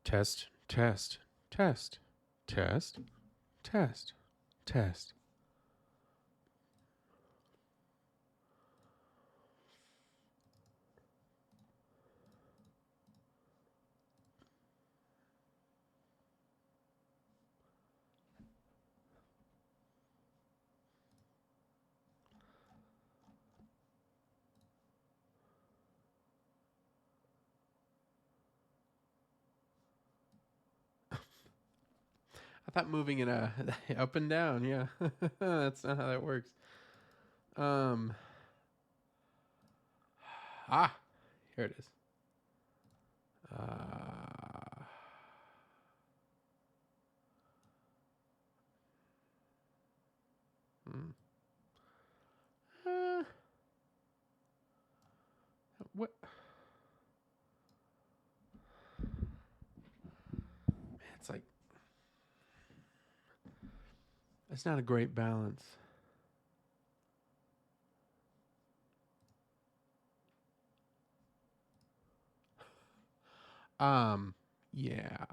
Test, test, test, test, test, test. I thought moving it up and down. Yeah, that's not how that works. Um. Ah, here it is. Uh. Hmm. Uh, what? It's like it's not a great balance. Um. Yeah.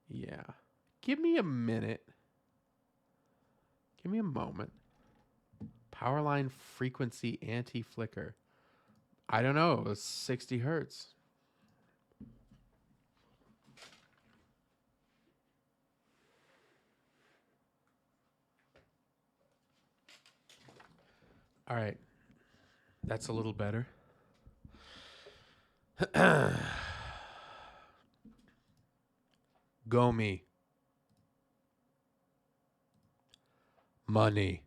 Yeah. Give me a minute. Give me a moment. Powerline frequency anti flicker. I don't know. It was 60 hertz. All right. That's a little better. Gomi Money.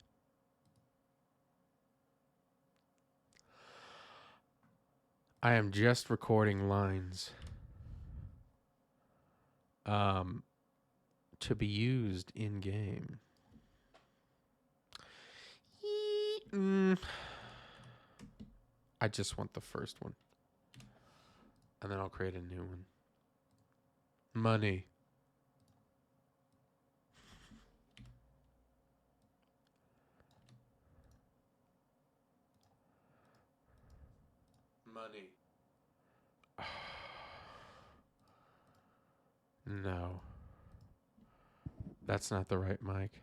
I am just recording lines um, to be used in game. I just want the first one. And then I'll create a new one. Money. Money. No. That's not the right mic.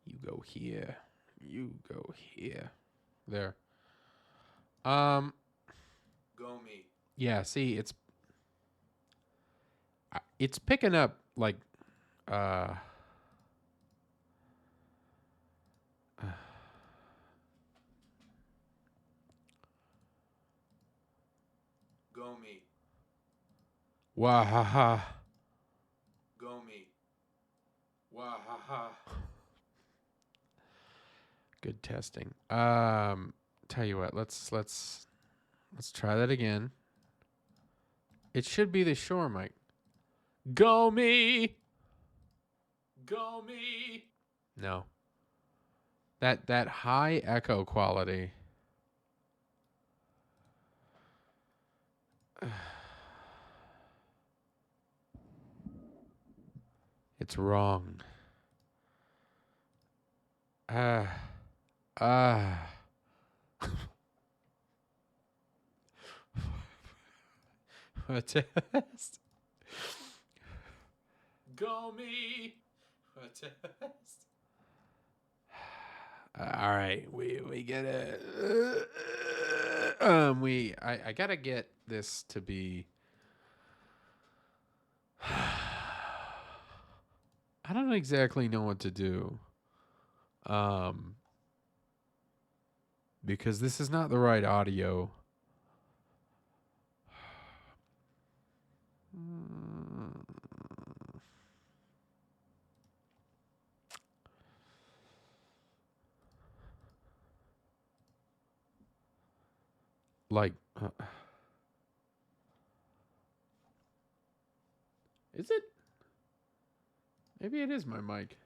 You go here. You go here. There. Um Gomi. Yeah, see, it's picking up like uh Gomi. Wahaha. Gomi. Wahaha. Good testing. Tell you what, let's try that again. It should be the Shore mic. Go me. Go me. No. That high echo quality. It's wrong. Ah. Ah. A test. Go me. A test. All right, we get it. I gotta get this to be. I don't exactly know what to do. Um, because this is not the right audio. Like, is it? Maybe it is my mic.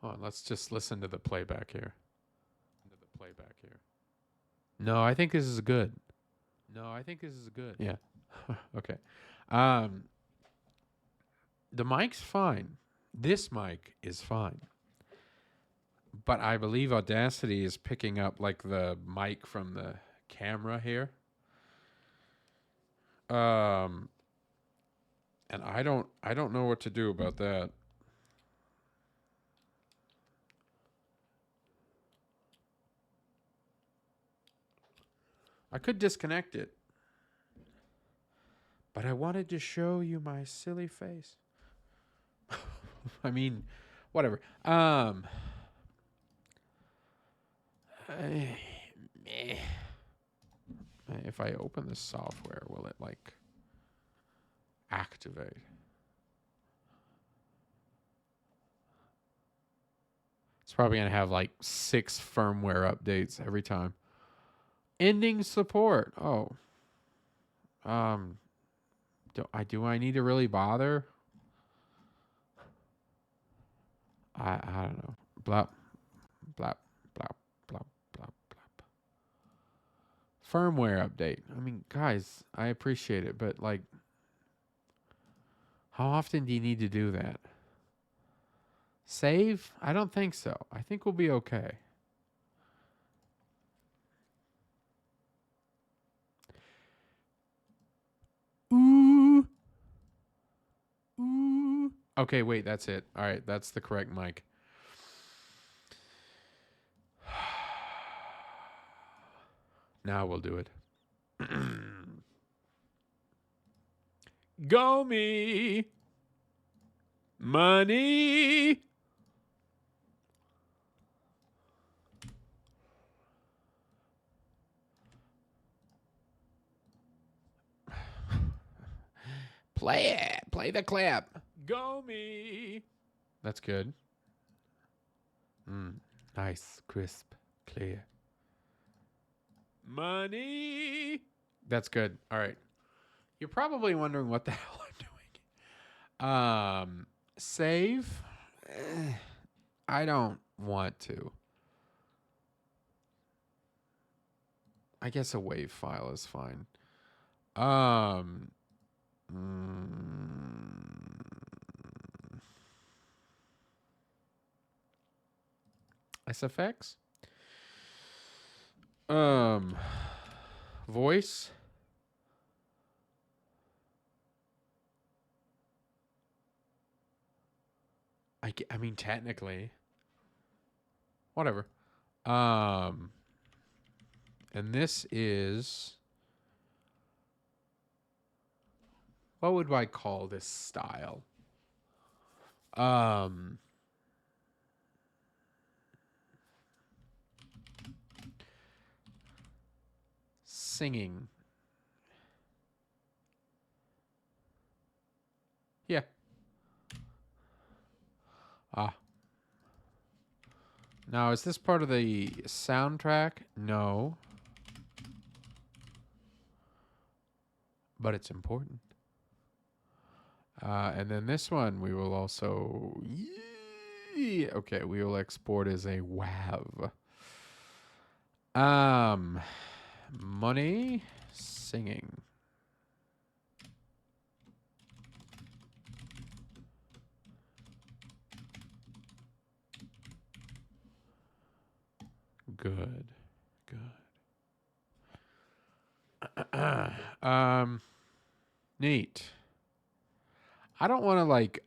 Hold on, let's just listen to the playback here. No, I think this is good. Yeah. Okay. Um, the mic's fine. This mic is fine. But I believe Audacity is picking up like the mic from the camera here. And I don't know what to do about that. I could disconnect it. But I wanted to show you my silly face. I mean, whatever. If I open this software, will it like activate? It's probably gonna have like 6 firmware updates every time. Ending support. Oh. Do I need to really bother? I don't know. Blop, blop, blop, blop, blop, blop. Firmware update. I mean, guys, I appreciate it, but like, how often do you need to do that? Save? I don't think so. I think we'll be okay. Ooh. Ooh. Okay, wait, that's it. All right, that's the correct mic. Now we'll do it. Gomi Money. Play it. Play the clip. Gomi. That's good. Nice, crisp, clear. Money. That's good. All right. You're probably wondering what the hell I'm doing. Save. I don't want to. I guess a WAV file is fine. SFX. Voice. I mean, technically. Whatever. And this is... What would I call this style? Singing. Yeah. Now, is this part of the soundtrack? No. But it's important. And then this one, we will also... Okay, we will export as a WAV. Money. Singing. Good. Neat. I don't want to like,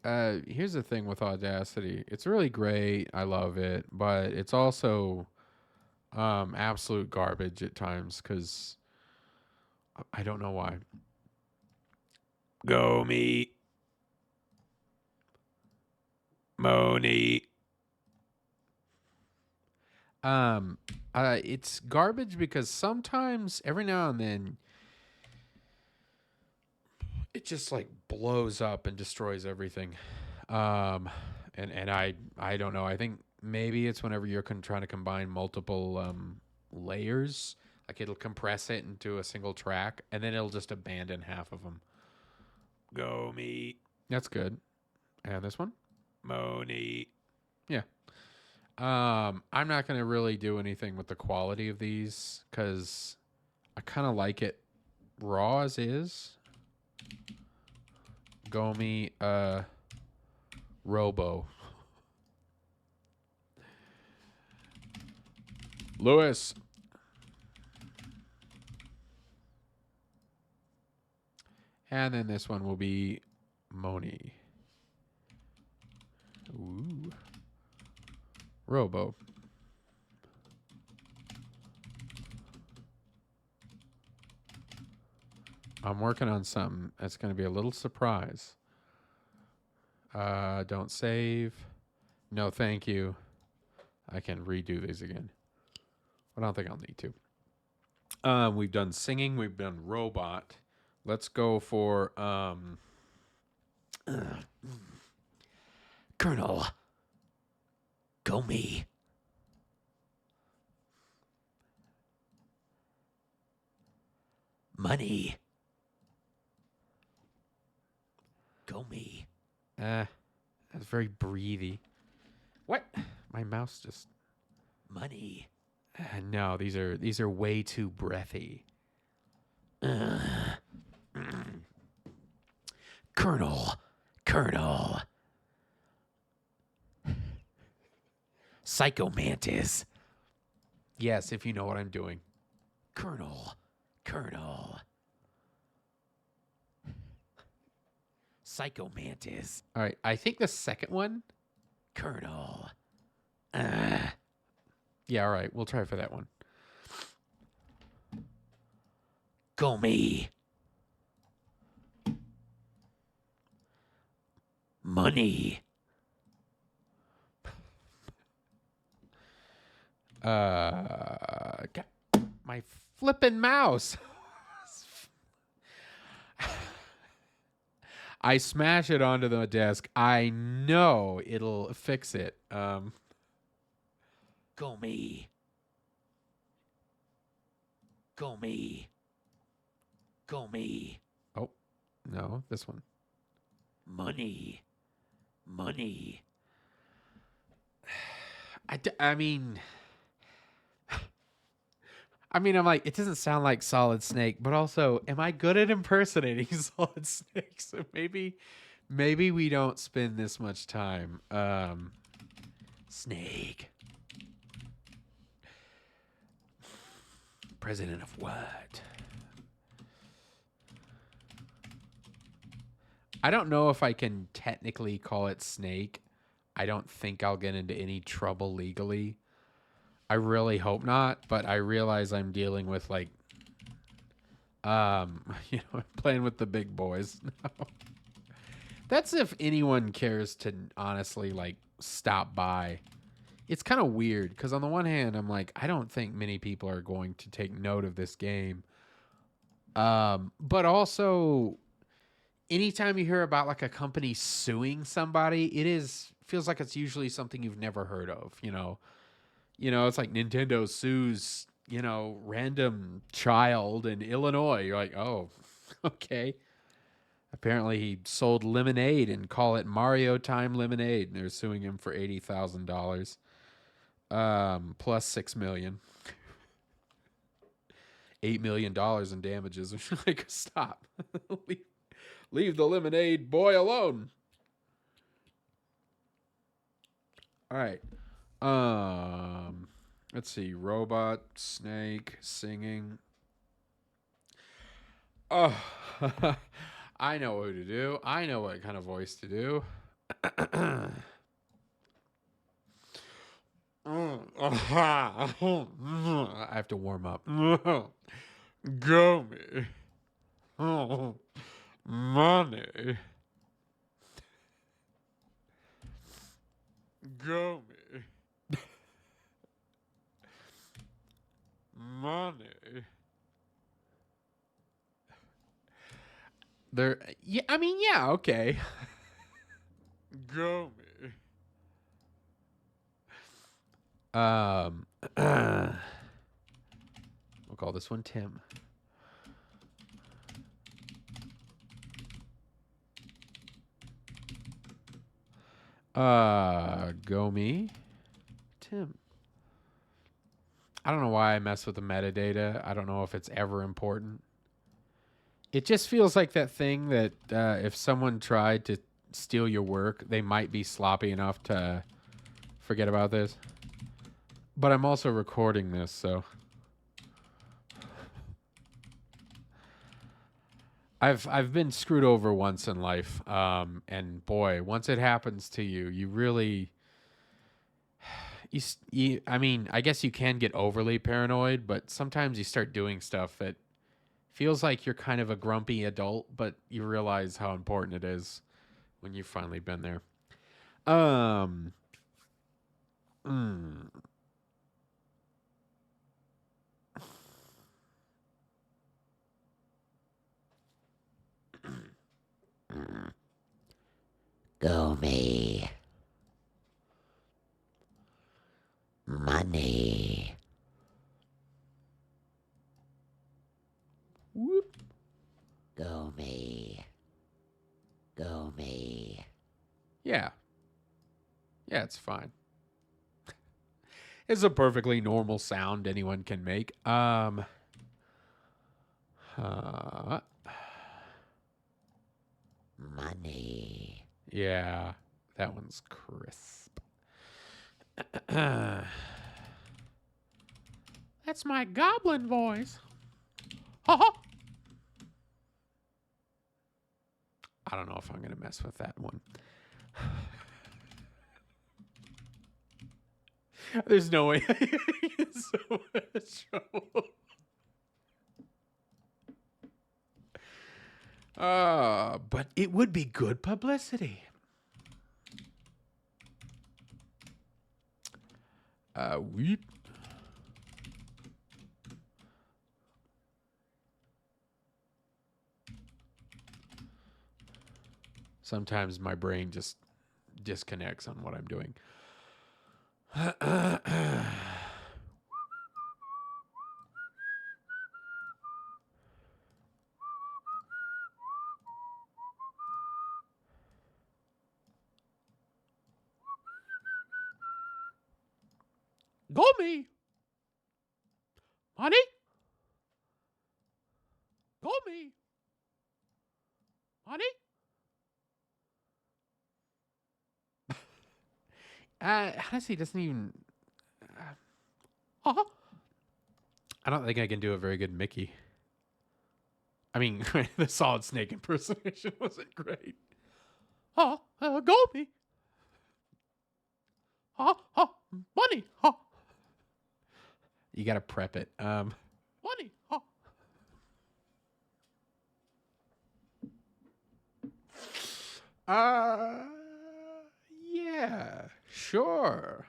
here's the thing with Audacity. It's really great. I love it, but it's also absolute garbage at times because I don't know why. Gomi Moni. It's garbage because sometimes, every now and then, it just like blows up and destroys everything. And I don't know. I think maybe it's whenever you're trying to combine multiple layers, like it'll compress it into a single track, and then it'll just abandon half of them. Gomi. That's good. And this one, Moni. Yeah. I'm not going to really do anything with the quality of these because I kind of like it raw as is. Gomi Robo. Lewis. And then this one will be Moni. Ooh. Robo. I'm working on something that's going to be a little surprise. Don't save. No, thank you. I can redo these again. I don't think I'll need to. We've done singing. We've done robot. Let's go for Colonel Gomi Money. Gomi. that's very breathy. What? My mouse just Money. no, these are way too breathy. Colonel Psycho Mantis. Yes, if you know what I'm doing. Colonel Psycho Mantis. All right, I think the second one. Colonel. Yeah, all right, we'll try for that one. Gomi Money. God, my flippin' mouse. I smash it onto the desk. I know it'll fix it. Gomi Oh, no, this one. Money. I mean, I'm like, it doesn't sound like Solid Snake, but also, am I good at impersonating Solid Snake? So maybe we don't spend this much time. Snake. President of what? I don't know if I can technically call it Snake. I don't think I'll get into any trouble legally. I really hope not, but I realize I'm dealing with like playing with the big boys now. That's if anyone cares to honestly like stop by. It's kind of weird because on the one hand, I'm like, I don't think many people are going to take note of this game. But also anytime you hear about like a company suing somebody, feels like it's usually something you've never heard of, it's like Nintendo sues, random child in Illinois. You're like, oh, okay. Apparently he sold lemonade and call it Mario Time Lemonade, and they're suing him for $80,000. Plus $6 million. $8 million in damages. Like, stop. Leave the lemonade boy alone. All right. Let's see. Robot, snake, singing. Oh, I know what to do. I know what kind of voice to do. I have to warm up. Gomi. Money. Gomi. Money. Yeah, okay. Gomi. We'll call this one Tim. Gomi. Tim. I don't know why I mess with the metadata. I don't know if it's ever important. It just feels like that thing that if someone tried to steal your work, they might be sloppy enough to forget about this. But I'm also recording this, so I've been screwed over once in life. And boy, once it happens to you, you really I mean, I guess you can get overly paranoid, but sometimes you start doing stuff that feels like you're kind of a grumpy adult, but you realize how important it is when you've finally been there. Um, mm, Gomi Money. whoop. Gomi. Gomi. Yeah, yeah, it's fine. It's a perfectly normal sound anyone can make. Uh, Money. yeah, that one's crisp. That's my goblin voice. I don't know if I'm gonna mess with that one. There's no way I can get so much trouble. But it would be good publicity. Weep. Sometimes my brain just disconnects on what I'm doing. Gomi! Money? Gomi! Money? Honestly, it doesn't even. Uh, I don't think I can do a very good Mickey. I mean, the Solid Snake impersonation wasn't great. Gomi! Money! You gotta prep it. Money! Uh, yeah, sure.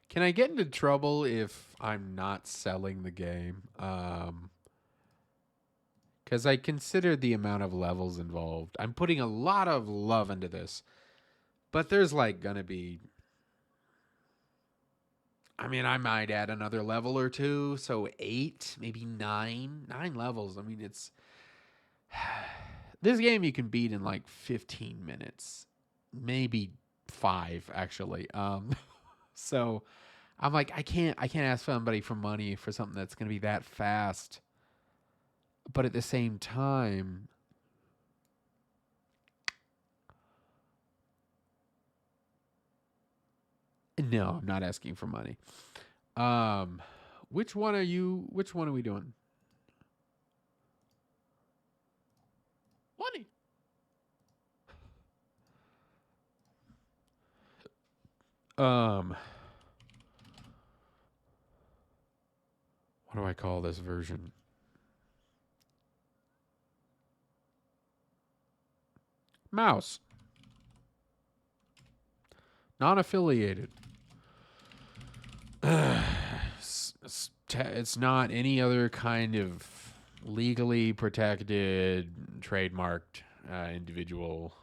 Can I get into trouble if I'm not selling the game? Because I consider the amount of levels involved. I'm putting a lot of love into this, but there's like gonna be. I mean, I might add another level or two, so 8, maybe 9, 9 levels. I mean, it's this game you can beat in like 15 minutes, maybe 5 actually. So I'm like, I can't ask somebody for money for something that's going to be that fast. But at the same time, no, I'm not asking for money. Um, which one are you? Which one are we doing? Money. Um, what do I call this version? Mouse. Non-affiliated. It's not any other kind of legally protected, trademarked individual.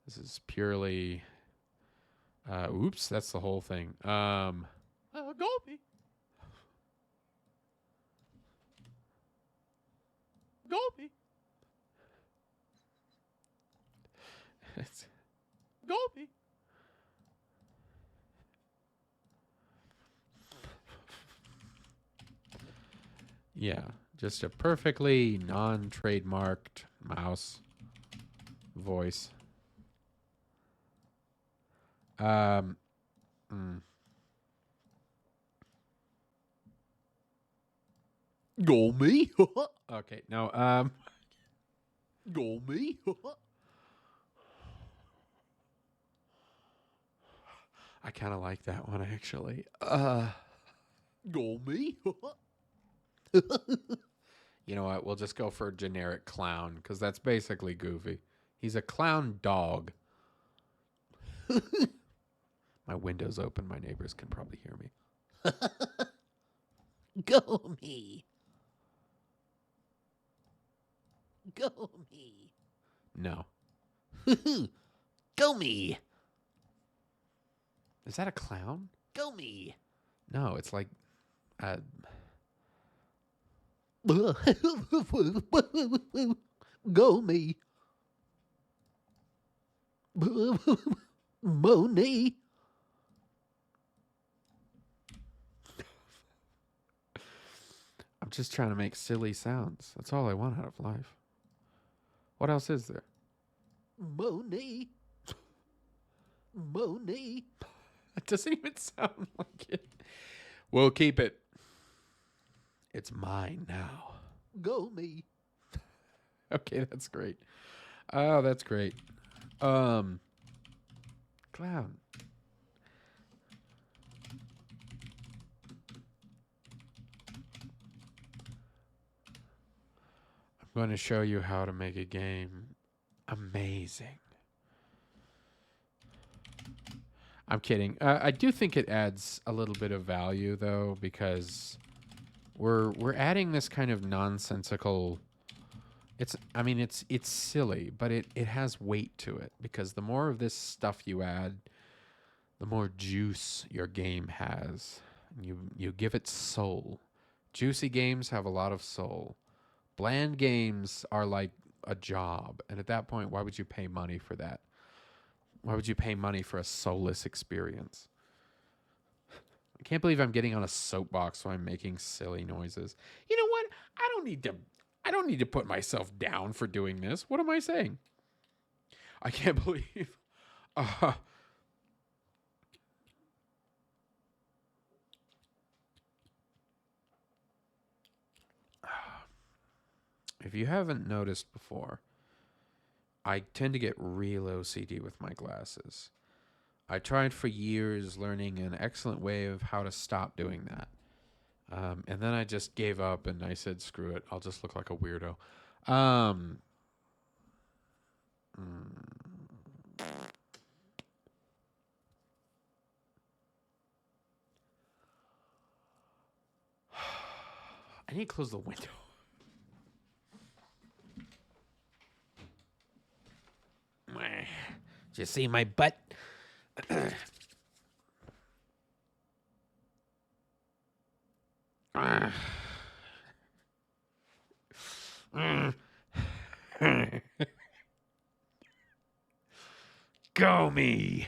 This is purely. Oops, that's the whole thing. Gopi. Gopi. Gopi. Yeah, just a perfectly non-trademarked mouse voice. Um, mm. Gomi. Okay, no. Gomi. I kind of like that one actually. Gomi. You know what? We'll just go for generic clown because that's basically Goofy. He's a clown dog. My window's open. My neighbors can probably hear me. Gomi. Gomi. No. Gomi. Is that a clown? Gomi. No, it's like uh, Gomi. Moni. I'm just trying to make silly sounds. That's all I want out of life. What else is there? Moni. Moni. It doesn't even sound like it. We'll keep it. It's mine now. Gomi. Okay, that's great. Oh, that's great. Clown. I'm going to show you how to make a game amazing. I'm kidding. I do think it adds a little bit of value though, because we're adding this kind of nonsensical. It's silly, but it has weight to it because the more of this stuff you add, the more juice your game has. You give it soul. Juicy games have a lot of soul. Bland games are like a job, and at that point, why would you pay money for that? Why would you pay money for a soulless experience? I can't believe I'm getting on a soapbox while I'm making silly noises. You know what? I don't need to put myself down for doing this. What am I saying? I can't believe uh, if you haven't noticed before, I tend to get real OCD with my glasses. I tried for years learning an excellent way of how to stop doing that. And then I just gave up and I said, screw it. I'll just look like a weirdo. Um, I need to close the window. Did you see my butt? Gomi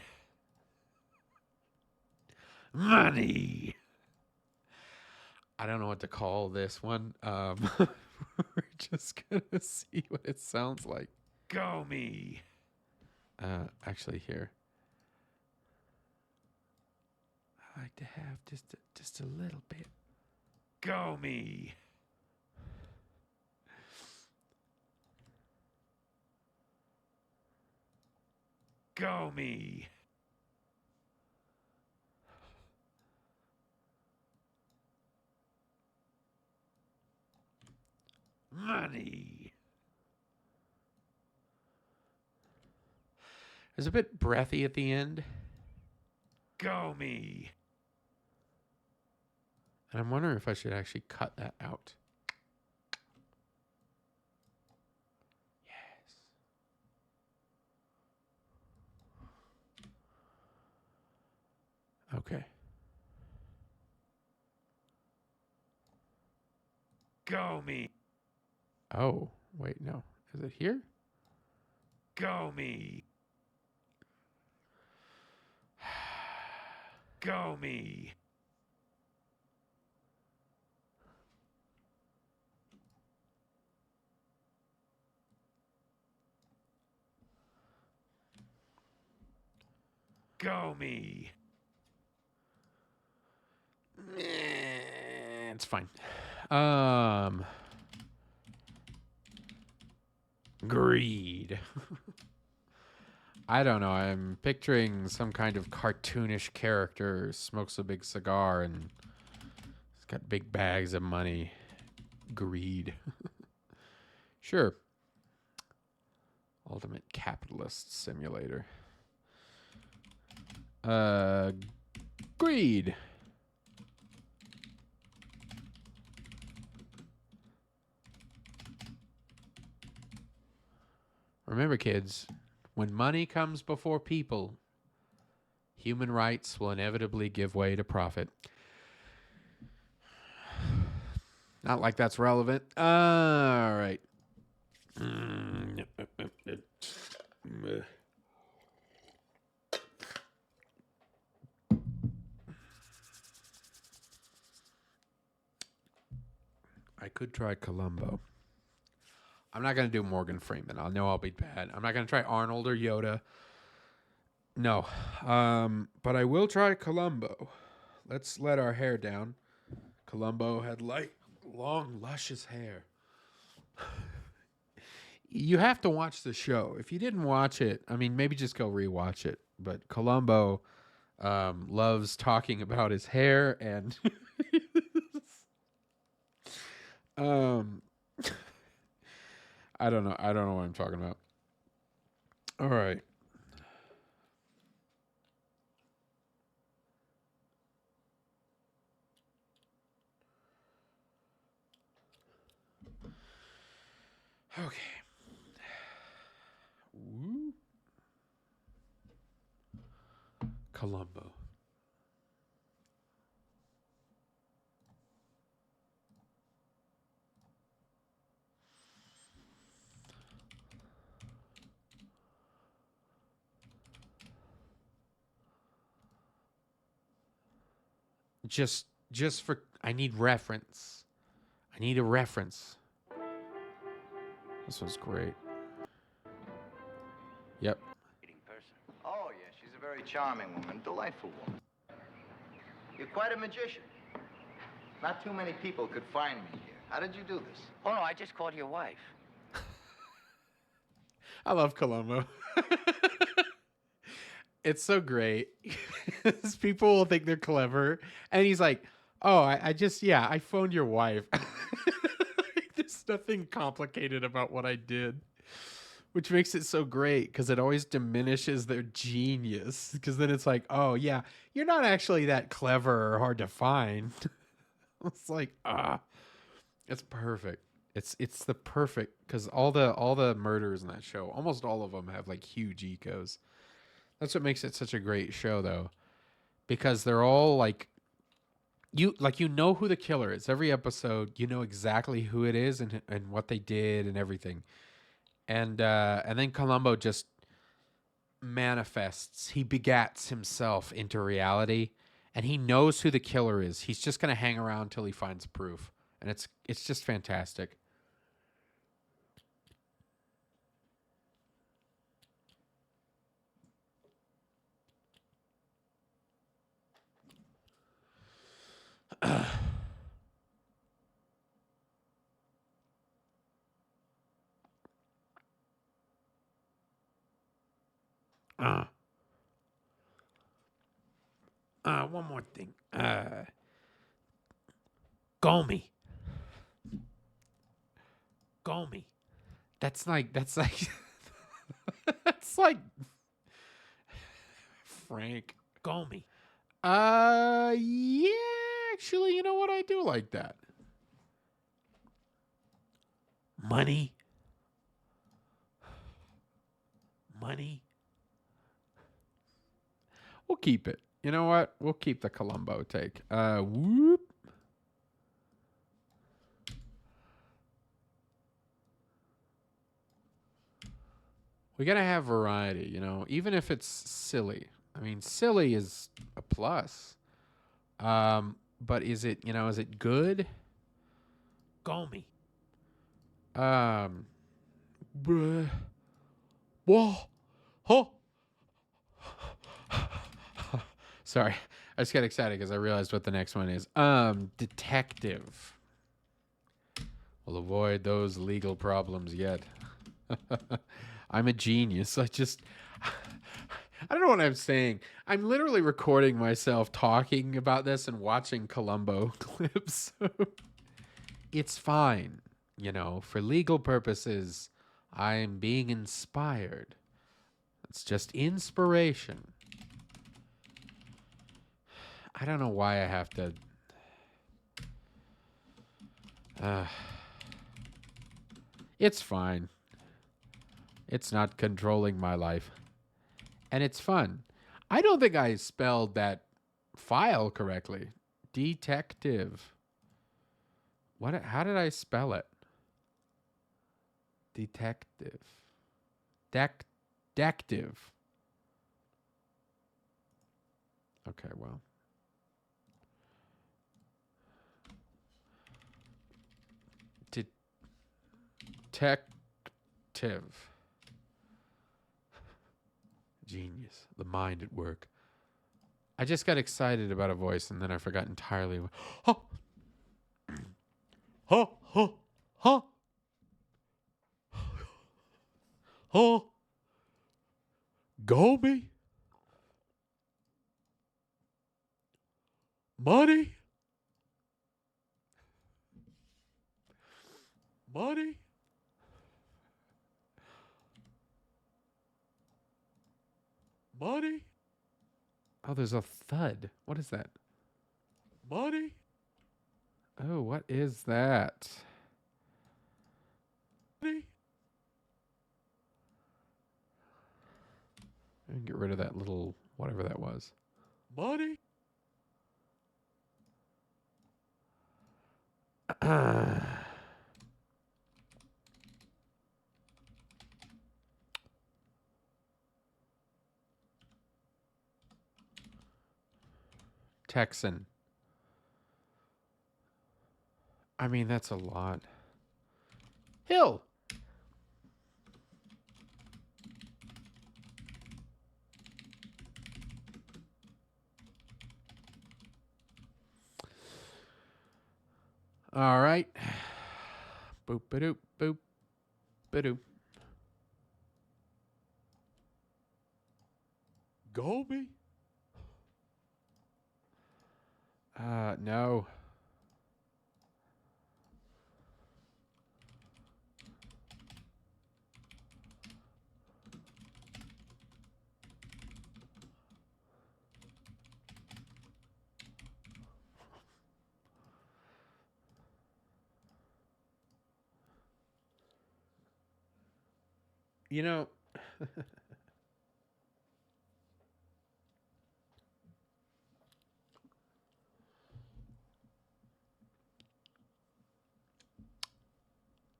Money. I don't know what to call this one. We're just gonna see what it sounds like. Gomi. Actually, here. I like to have just a little bit. Gomi. Gomi. Money. It's a bit breathy at the end. Gomi. And I'm wondering if I should actually cut that out. Yes. Okay. Gomi. Oh, wait, no. Is it here? Gomi. Gomi. Gomi. It's fine. Greed. I don't know. I'm picturing some kind of cartoonish character smokes a big cigar and he's got big bags of money. Greed. Sure. Ultimate capitalist simulator. Greed. Remember, kids, when money comes before people, human rights will inevitably give way to profit. Not like that's relevant. All right. I could try Columbo. I'm not going to do Morgan Freeman. I know I'll be bad. I'm not going to try Arnold or Yoda. No. But I will try Columbo. Let's let our hair down. Columbo had like long, luscious hair. You have to watch the show. If you didn't watch it, I mean, maybe just go rewatch it. But Columbo loves talking about his hair and I don't know. I don't know what I'm talking about. All right. Okay. Woo. Columbo. Just for I need reference. I need a reference. This was great. Yep. Oh, yeah, she's a very charming woman, delightful woman. You're quite a magician. Not too many people could find me here. How did you do this? Oh, no, I just called your wife. I love Columbo. It's so great. People will think they're clever. And he's like, oh, I phoned your wife. There's nothing complicated about what I did. Which makes it so great because it always diminishes their genius. Because then it's like, oh, yeah, you're not actually that clever or hard to find. It's like, it's perfect. It's the perfect because all the murders in that show, almost all of them have like huge ecos. That's what makes it such a great show, though, because they're all like you know who the killer is. Every episode, you know exactly who it is and what they did and everything. And then Columbo just manifests. He begats himself into reality, and he knows who the killer is. He's just gonna hang around till he finds proof, and it's just fantastic. One more thing. Gomi. Gomi. That's like that's like Frank Gomi. Yeah, actually, you know what? I do like that. Money. Money. We'll keep it. You know what? We'll keep the Columbo take. Whoop. We gotta have variety, you know, even if it's silly. I mean, silly is a plus. But is it good? Gomi. Bruh. Whoa. Huh. Sorry, I just got excited because I realized what the next one is. Detective. We'll avoid those legal problems yet. I'm a genius. I don't know what I'm saying. I'm literally recording myself talking about this and watching Columbo clips. It's fine. You know, for legal purposes, I'm being inspired. It's just inspiration. I don't know why I have to. It's fine. It's not controlling my life. And it's fun. I don't think I spelled that file correctly. Detective. What? How did I spell it? Detective. Dective. Okay, well. Detective. Genius. The mind at work. I just got excited about a voice and then I forgot entirely. Huh. Huh. Huh. Huh. Huh. Gomi Money. Money. Money. Oh, there's a thud. What is that? Money. Oh, what is that? Money. I can get rid of that little whatever that was. Money. Texan. I mean, that's a lot. Hill. All right. Boop ba doop boop ba doop. Gobi? No. You know,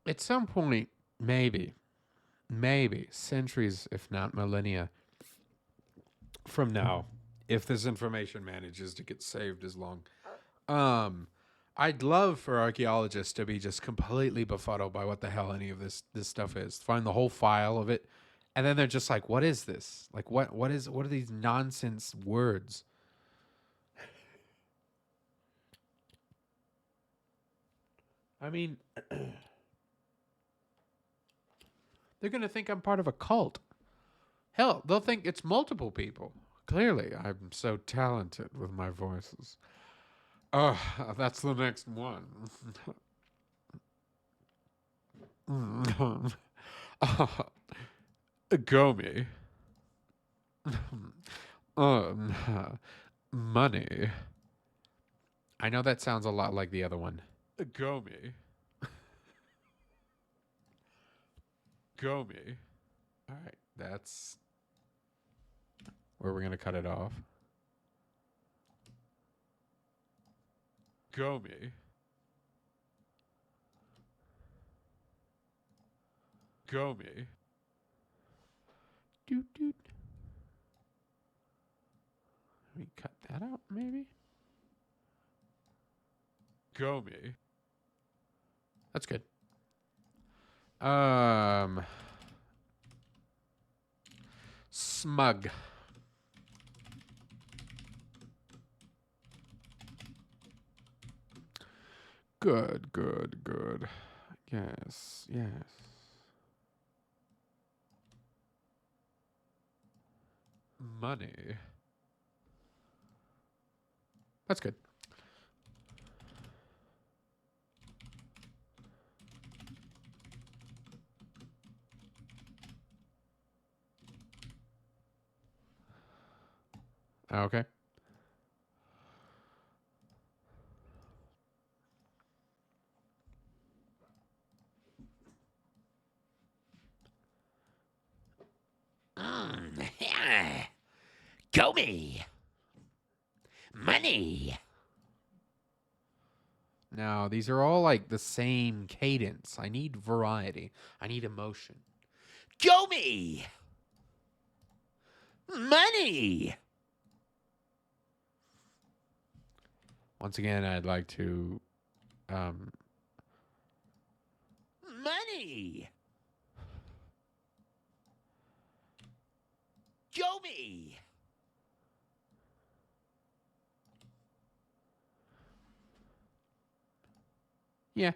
at some point, maybe centuries, if not millennia from now, if this information manages to get saved as long, um, I'd love for archaeologists to be just completely befuddled by what the hell any of this stuff is. Find the whole file of it, and then they're just like, "What is this? Like, what are these nonsense words?" I mean, they're gonna think I'm part of a cult. Hell, they'll think it's multiple people. Clearly, I'm so talented with my voices. Oh, that's the next one. Gomi. um, Money. I know that sounds a lot like the other one. Gomi. Gomi. All right, that's where we're gonna cut it off. Gomi. Gomi. Doot doot. Let me cut that out, maybe. Gomi. That's good. Smug. Good, good, good. Yes, yes. Money. That's good. Okay. Gomi Money. Now, these are all like the same cadence. I need variety. I need emotion. Gomi Money. Once again, I'd like to um Money. Gomi. yeah.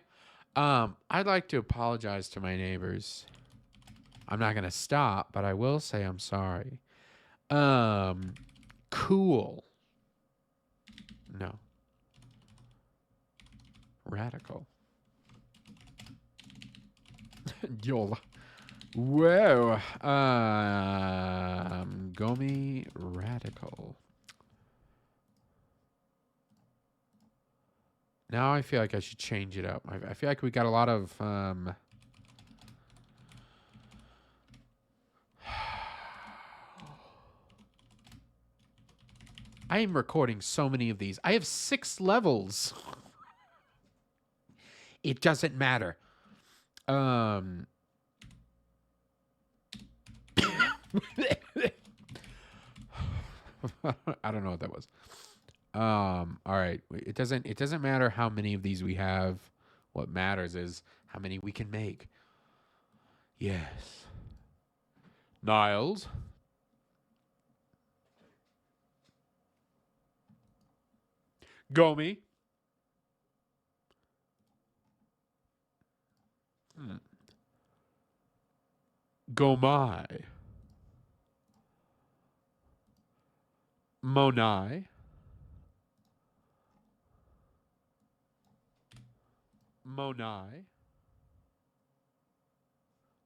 I'd like to apologize to my neighbors. I'm not going to stop, but I will say I'm sorry. Cool. No. Radical. Yola. Whoa. Gomi Radical. Now I feel like I should change it up. I feel like we got a lot of I am recording so many of these. I have 6 levels. It doesn't matter. I don't know what that was. All right. It doesn't matter how many of these we have. What matters is how many we can make. Yes. Niles. Gomi. Gomai. Monai. Monai.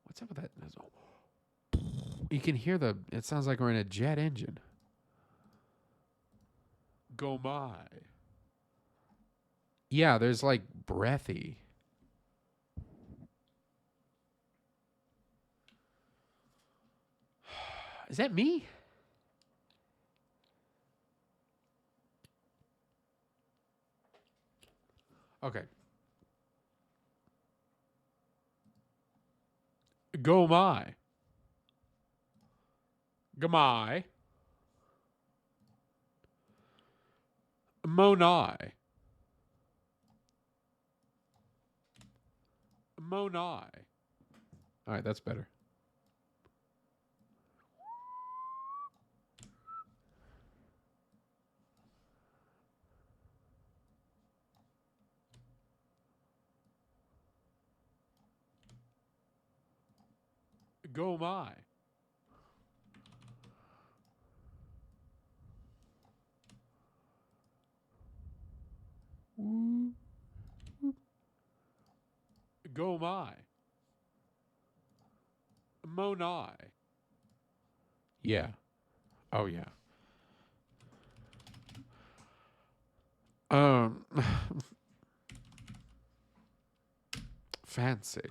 What's up with that? You can hear it sounds like we're in a jet engine. Gomai. Yeah, there's like breathy. Is that me? Okay. Gomai. Gamai. Monai. Monai. All right, that's better. Gomai. Gomai. Monai. Yeah. Oh yeah. Um fancy.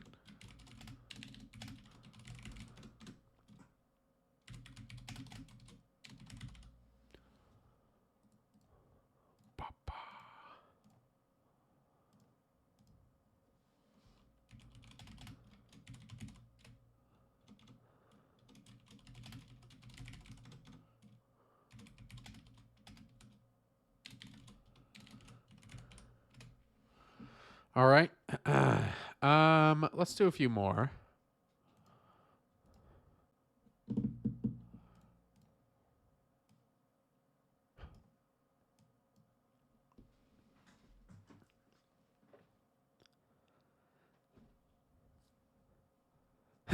Papa. All right. Let's do a few more.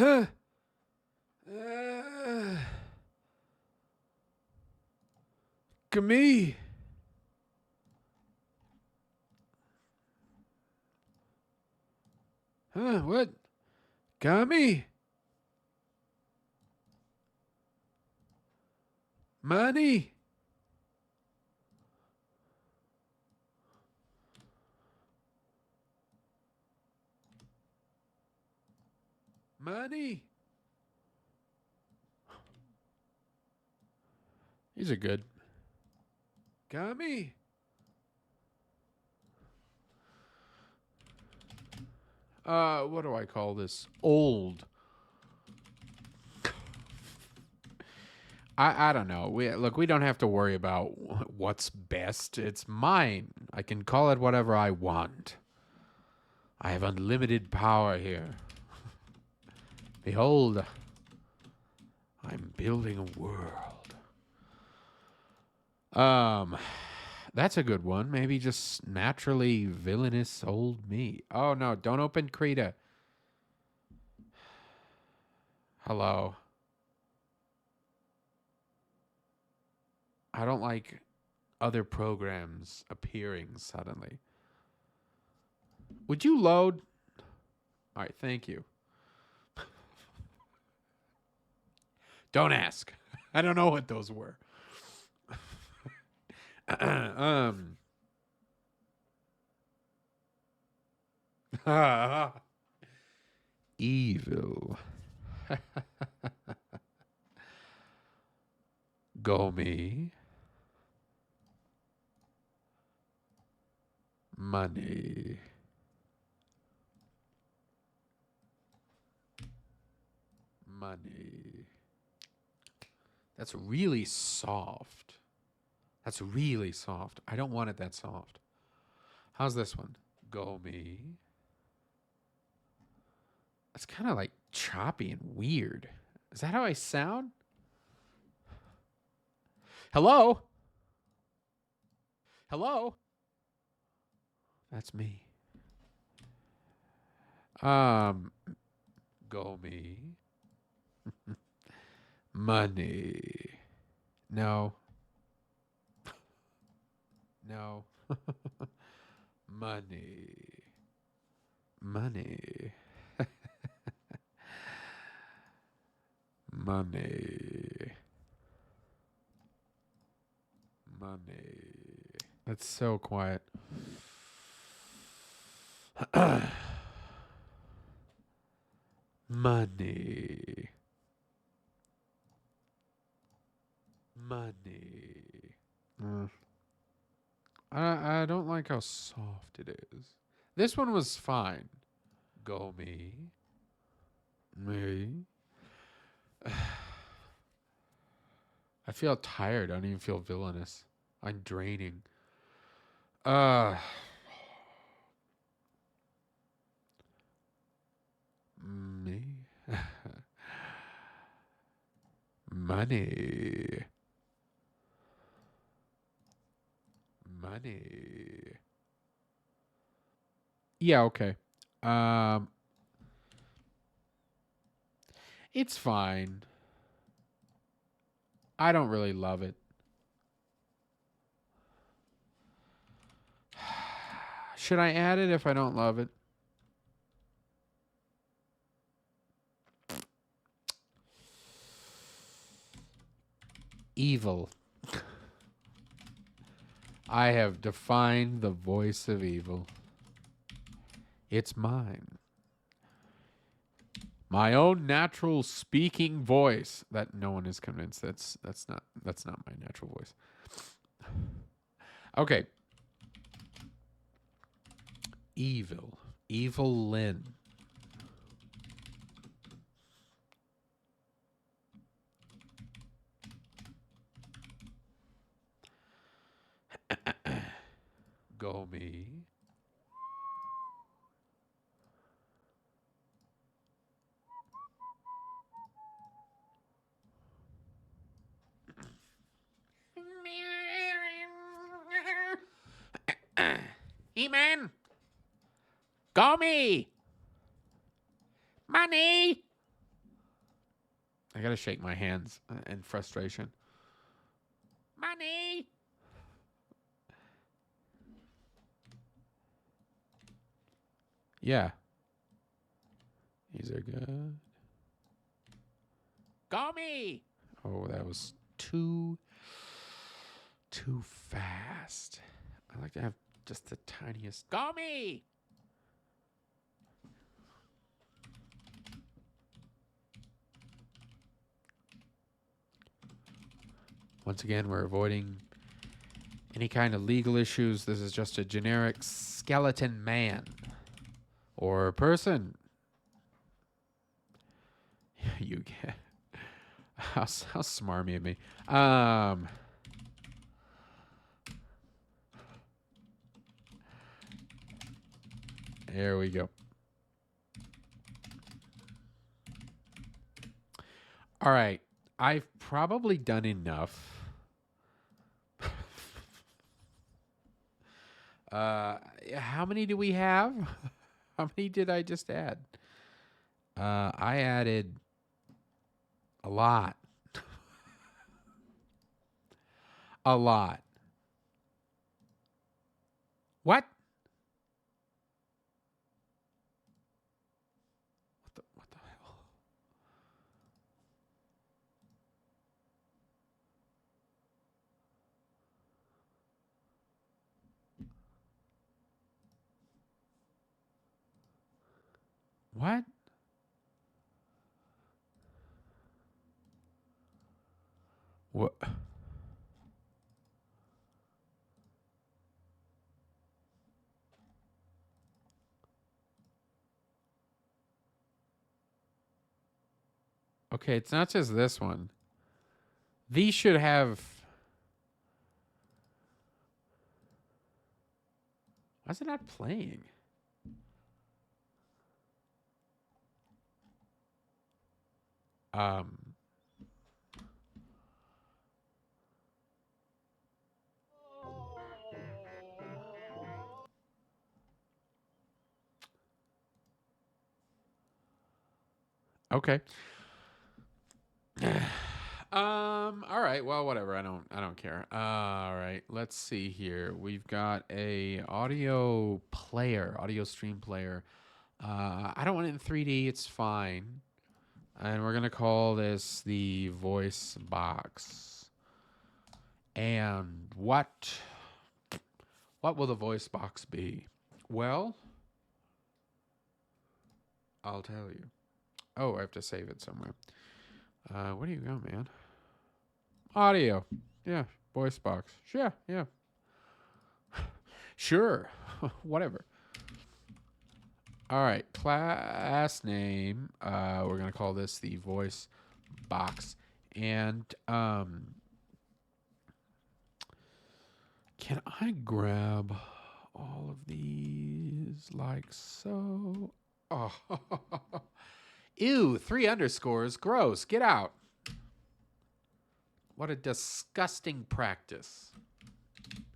Huh. Gomi. Huh, what? Gomi? Money? Money? These are good. Gomi? What do I call this? Old. I don't know. We don't have to worry about what's best. It's mine. I can call it whatever I want. I have unlimited power here. Behold, I'm building a world. That's a good one. Maybe just naturally villainous old me. Oh no, don't open Krita. Hello. I don't like other programs appearing suddenly. Would you load? All right, thank you. Don't ask. I don't know what those were. Evil. Gomi. Money. Money. That's really soft. That's really soft. I don't want it that soft. How's this one? Gomi. It's kind of like choppy and weird. Is that how I sound? Hello? Hello? That's me. Gomi. Money. No. No. Money. Money. Money. Money. That's so quiet. Money. Money. I don't like how soft it is. This one was fine. Gomi. Me. I feel tired. I don't even feel villainous. I'm draining. Me. Money. Money. Yeah, okay. Um it's fine. I don't really love it. Should I add it if I don't love it? Evil. I have defined the voice of evil. It's mine. My own natural speaking voice. That no one is convinced that's not my natural voice. Okay. Evil. Evil Lynn. Gomi. He-Man. Gomi. Money. I gotta shake my hands in frustration. Money. Yeah. These are good. Gomi. Oh, that was too fast. I like to have just the tiniest. Gomi. Once again, we're avoiding any kind of legal issues. This is just a generic skeleton man or person. You get how smarmy of me. There we go. All right. I've probably done enough. How many do we have? How many did I just add? I added a lot. A lot. What? What the hell? What? What? Okay, it's not just this one. These should have. Why is it not playing? Um. Okay. All right. Well, whatever. I don't care. All right. Let's see here. We've got a audio player, audio stream player. I don't want it in 3D. It's fine. And we're gonna call this the voice box. And what will the voice box be? Well, I'll tell you. Oh, I have to save it somewhere. Where do you go, man? Audio. Yeah, voice box. Sure, yeah. Sure. Whatever. All right, class name. We're gonna call this the voice box. And can I grab all of these like so? Oh, ew! 3 underscores. Gross. Get out. What a disgusting practice.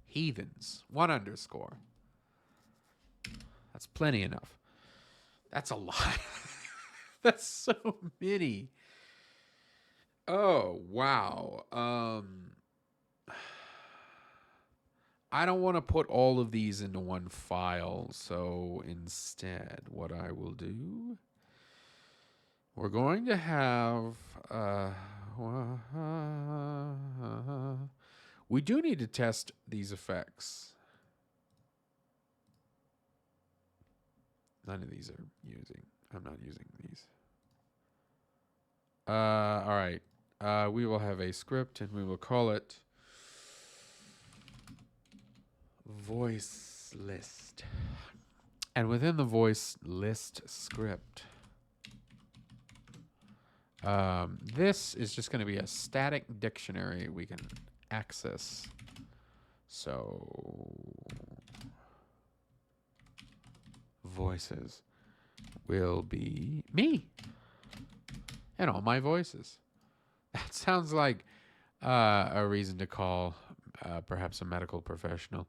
Heathens. 1 underscore. That's plenty enough. That's a lot. That's so many. Oh, wow. I don't want to put all of these into one file, so instead, what I will do, we're going to have, we do need to test these effects. None of these are using. I'm not using these. All right. We will have a script, and we will call it voice list. And within the voice list script, this is just going to be a static dictionary we can access. So voices will be me and all my voices. That sounds like a reason to call perhaps a medical professional.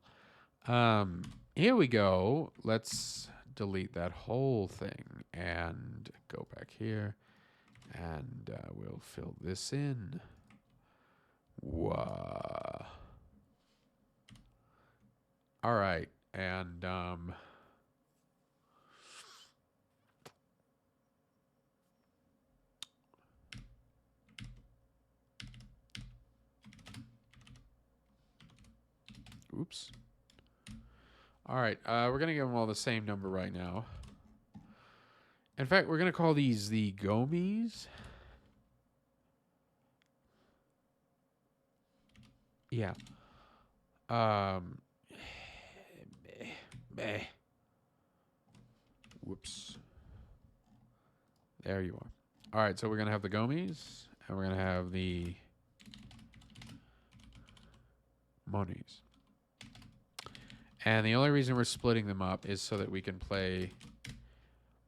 Here we go. Let's delete that whole thing and go back here And we'll fill this in. Wow. All right. And oops. All right. We're going to give them all the same number right now. In fact, we're going to call these the Gomis. Yeah. Meh. Whoops. There you are. All right, so we're going to have the Gomis, and we're going to have the Monis. And the only reason we're splitting them up is so that we can play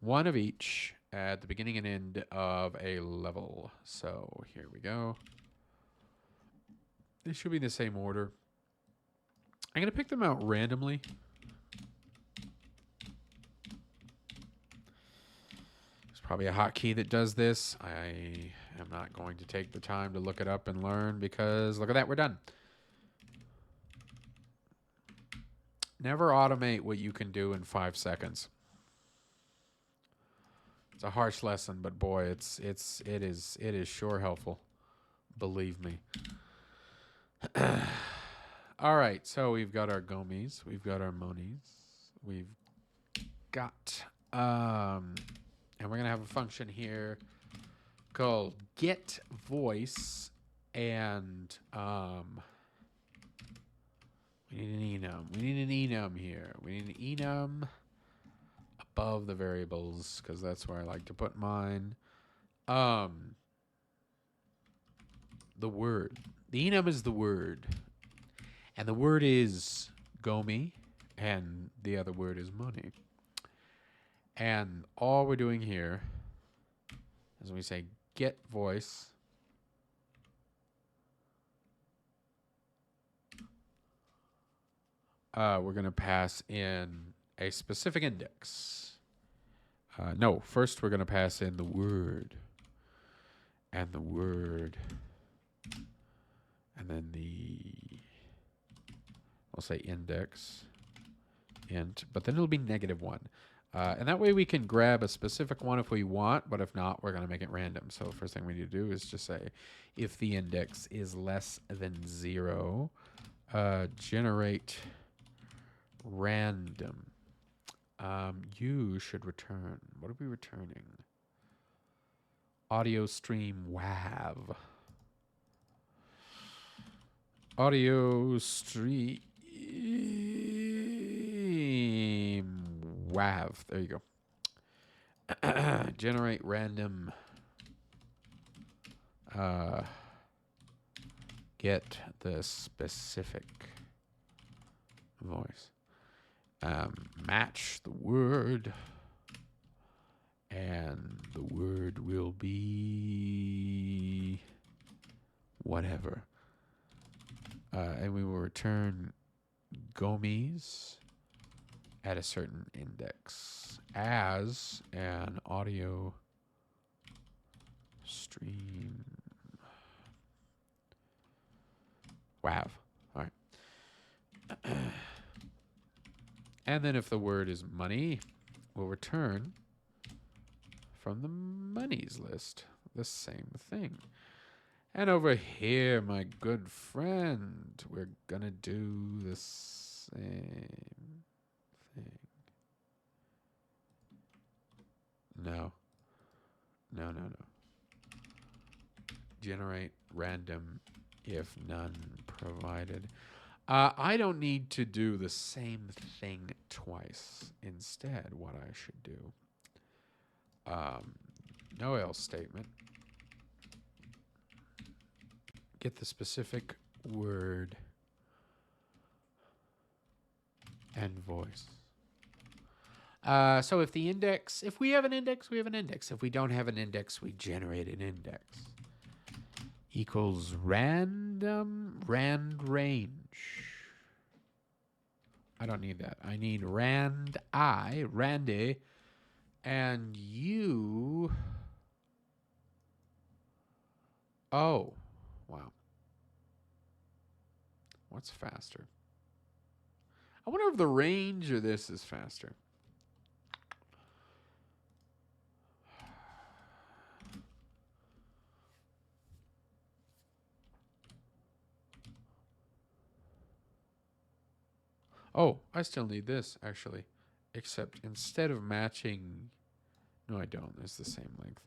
one of each at the beginning and end of a level. So here we go. They should be in the same order. I'm going to pick them out randomly. There's probably a hotkey that does this. I am not going to take the time to look it up and learn because look at that, we're done. Never automate what you can do in 5 seconds. It's a harsh lesson, but boy, it is sure helpful. Believe me. All right, so we've got our Gomis, we've got our Monis, we've got and we're gonna have a function here called get voice, and we need an enum. We need an enum here. We need an enum above the variables because that's where I like to put mine. The word. The enum is the word. And the word is Gomi, and the other word is money. And all we're doing here is we say get voice. We're going to pass in a specific index. No, first we're going to pass in the word. And the word. And then I'll say index, int, but then it'll be -1. And that way we can grab a specific one if we want, but if not, we're going to make it random. So the first thing we need to do is just say, if the index is less than 0, generate random. You should return. What are we returning? Audio stream WAV. Audio stream WAV. There you go. Generate random. Get the specific voice. Match the word. And the word will be whatever. And we will return Gomis at a certain index as an audio stream WAV. All right. And then if the word is money, we'll return from the monies list the same thing. And over here, my good friend, we're going to do the same thing. No. Generate random if none provided. I don't need to do the same thing twice. Instead, what I should do, no else statement. Get the specific word and voice. So if we have an index, we have an index. If we don't have an index, we generate an index. Equals random rand range. I don't need that. I need randy, and you Oh, wow. What's faster? I wonder if the range of this is faster. Oh, I still need this, actually. Except instead of matching... No, I don't. It's the same length.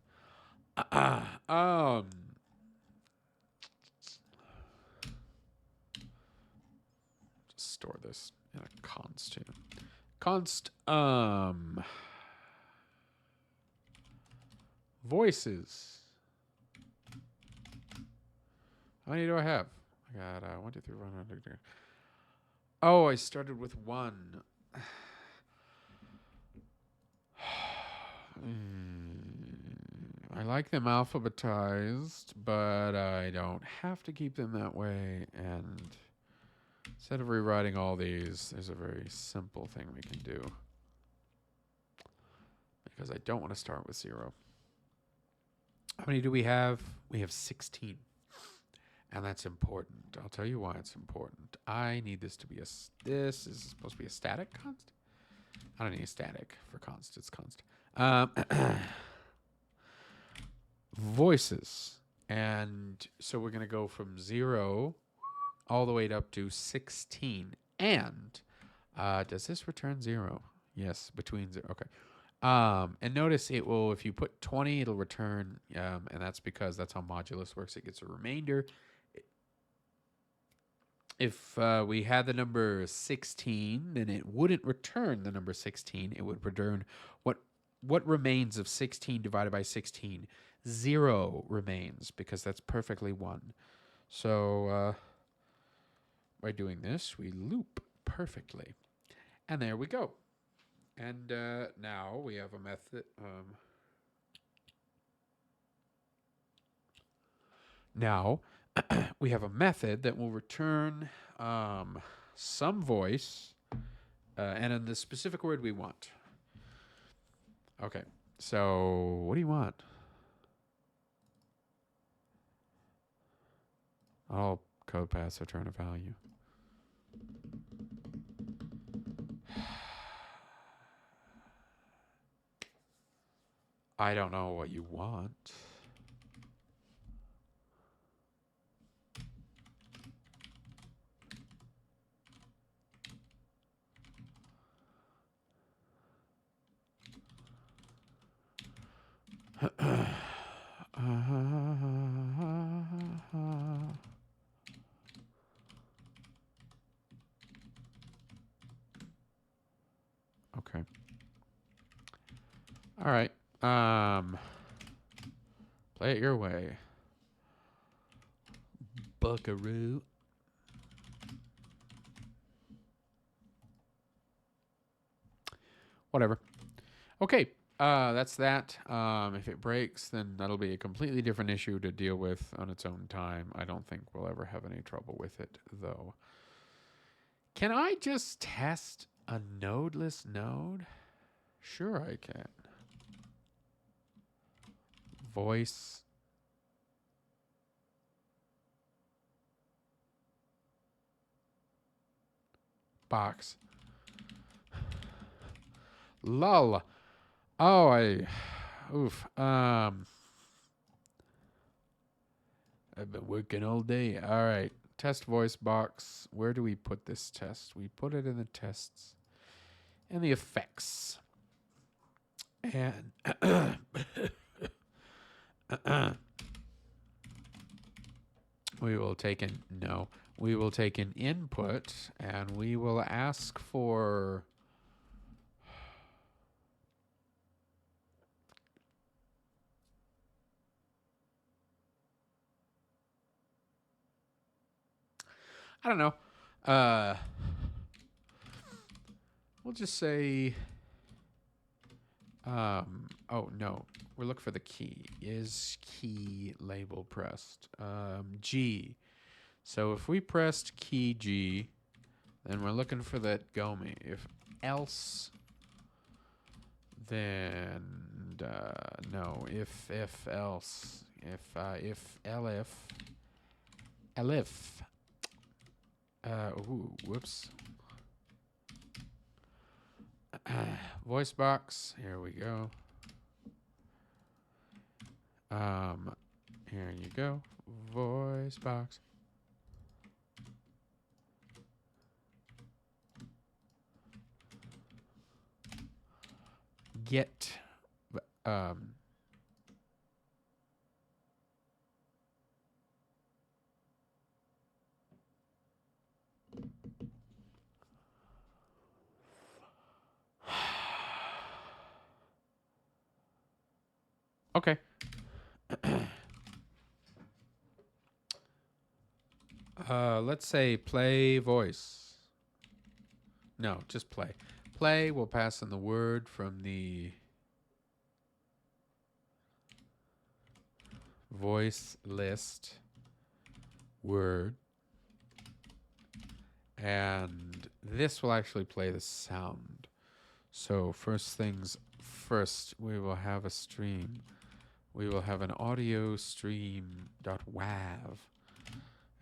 Just store this in a const too. Const, voices. How many do I have? I got 1, 2, 3, 4, 5, 6. Oh, I started with 1. I like them alphabetized, but I don't have to keep them that way. And instead of rewriting all these, there's a very simple thing we can do. Because I don't want to start with 0. How many do we have? We have 16. And that's important. I'll tell you why it's important. I need this to be this is supposed to be a static const? I don't need a static for const. It's const. Voices. And so we're going to go from 0 all the way up to 16. And does this return 0? Yes, between 0. Okay. And notice it will, if you put 20, it'll return, and that's because that's how modulus works. It gets a remainder. If we had the number 16, then it wouldn't return the number 16. It would return what remains of 16 divided by 16. 0 remains because that's perfectly 1. So by doing this, we loop perfectly. And there we go. And now we have a method. Now we have a method that will return some voice and in the specific word we want. Okay, so what do you want? All code paths return a value. I don't know what you want. Okay. All right. Play it your way. Buckaroo. Whatever. Okay. That's that. If it breaks, then that'll be a completely different issue to deal with on its own time. I don't think we'll ever have any trouble with it, though. Can I just test a nodeless node? Sure I can. Voice. Box. Lull. Oh, oof. I've been working all day. All right. Test voice box. Where do we put this test? We put it in the tests and the effects. And we will take an input and we will ask for I don't know. We'll just say oh no, we're looking for the key. Is key label pressed? G. So if we pressed key G, then we're looking for that Gomi. If else, then no. If else, If elif. Ooh, whoops. Voice box. Here we go. Here you go. Voice box. Get. Okay. Let's say play voice. No, just play. Play will pass in the word from the voice list word. And this will actually play the sound. So first things first, we will have a stream. We will have an audio stream.wav.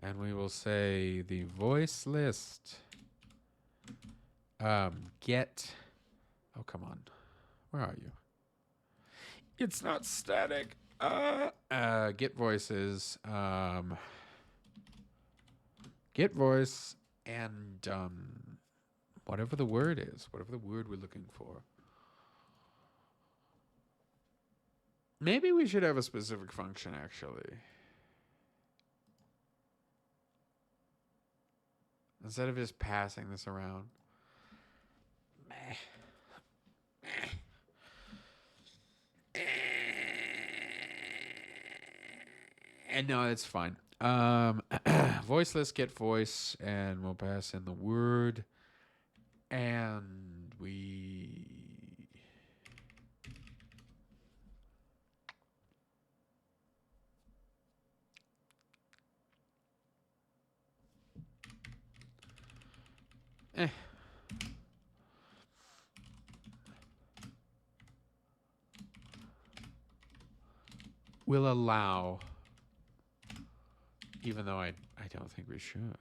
And we will say the voice list. Get. Oh, come on. Where are you? It's not static. Get voices. Get voice and whatever the word is, whatever the word we're looking for. Maybe we should have a specific function, actually. Instead of just passing this around. And no, it's fine. Voice list, get voice, and we'll pass in the word. And we... We'll allow, even though I don't think we should.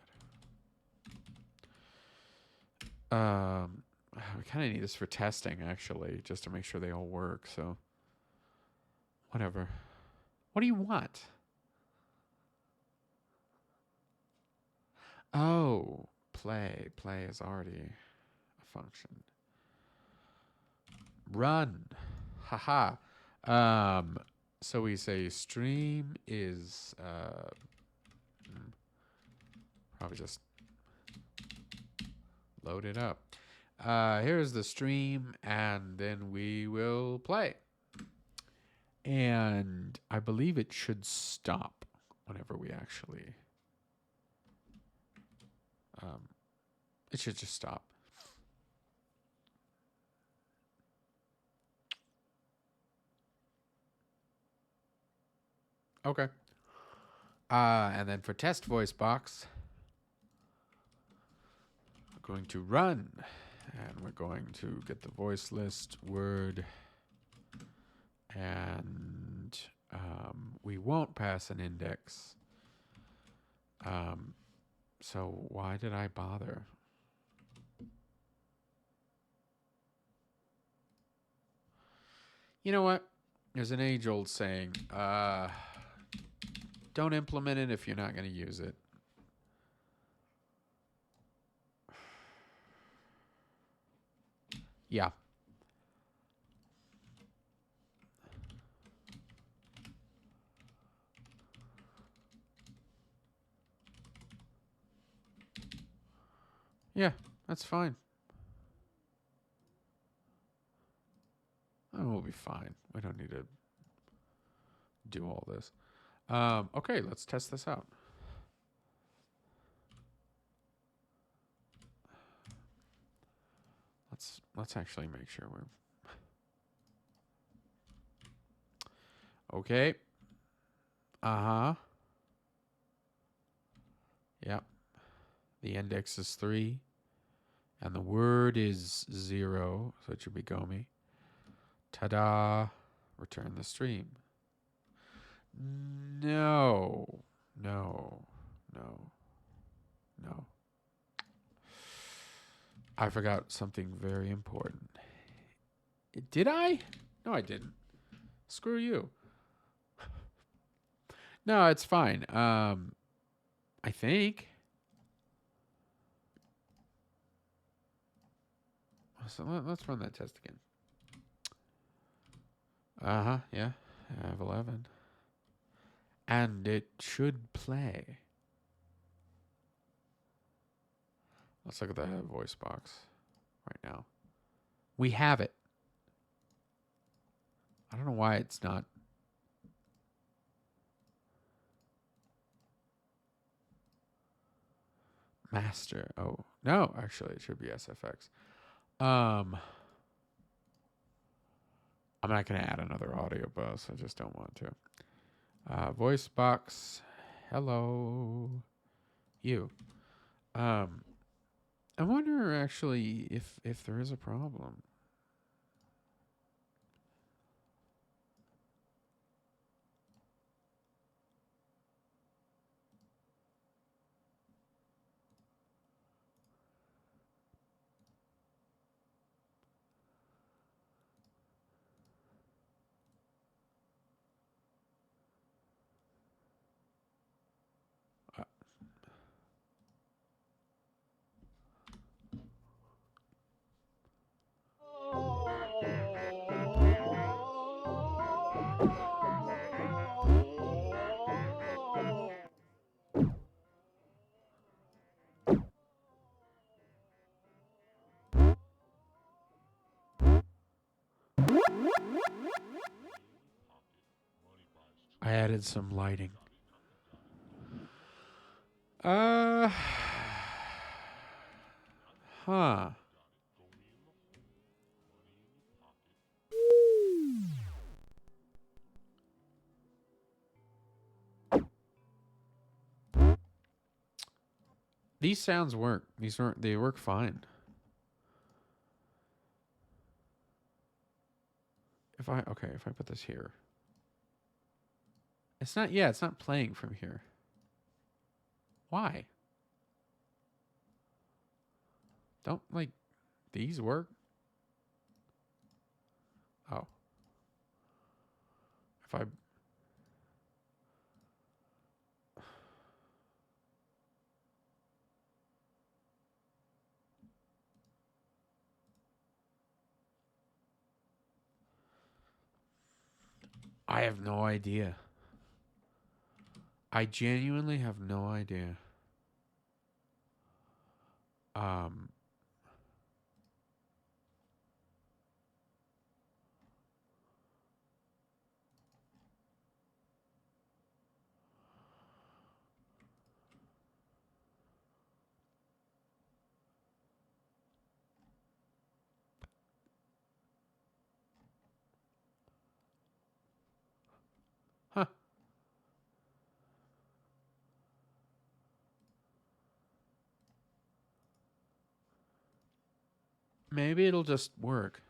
We kind of need this for testing, actually, just to make sure they all work. So, whatever. What do you want? Oh, play. Play is already a function. Run. Haha. So we say stream is probably just load it up. Here's the stream, and then we will play. And I believe it should stop whenever we actually... it should just stop. Okay. And then for test voice box, we're going to run. And we're going to get the voice list word. And we won't pass an index. So why did I bother? You know what? There's an age-old saying, don't implement it if you're not going to use it. Yeah. Yeah, that's fine. Oh, we'll be fine. We don't need to do all this. Okay, let's test this out. Let's actually make sure we're okay. Yep. The index is 3. And the word is 0. So it should be Gomi. Ta-da. Return the stream. No. No. No. No. I forgot something very important. Did I? No, I didn't. Screw you. No, it's fine. I think. So let's run that test again. Uh-huh, yeah. I have 11. And it should play. Let's look at the voice box right now. We have it. I don't know why it's not. Master. Oh, no, actually it should be SFX. I'm not going to add another audio bus. I just don't want to. Voice box. Hello. You. I wonder actually if there is a problem. I added some lighting. Uh, huh. These sounds work. They work fine. If I put this here. It's not playing from here. Why? Don't like these work? Oh. If I have no idea. I genuinely have no idea. Um huh. Maybe it'll just work.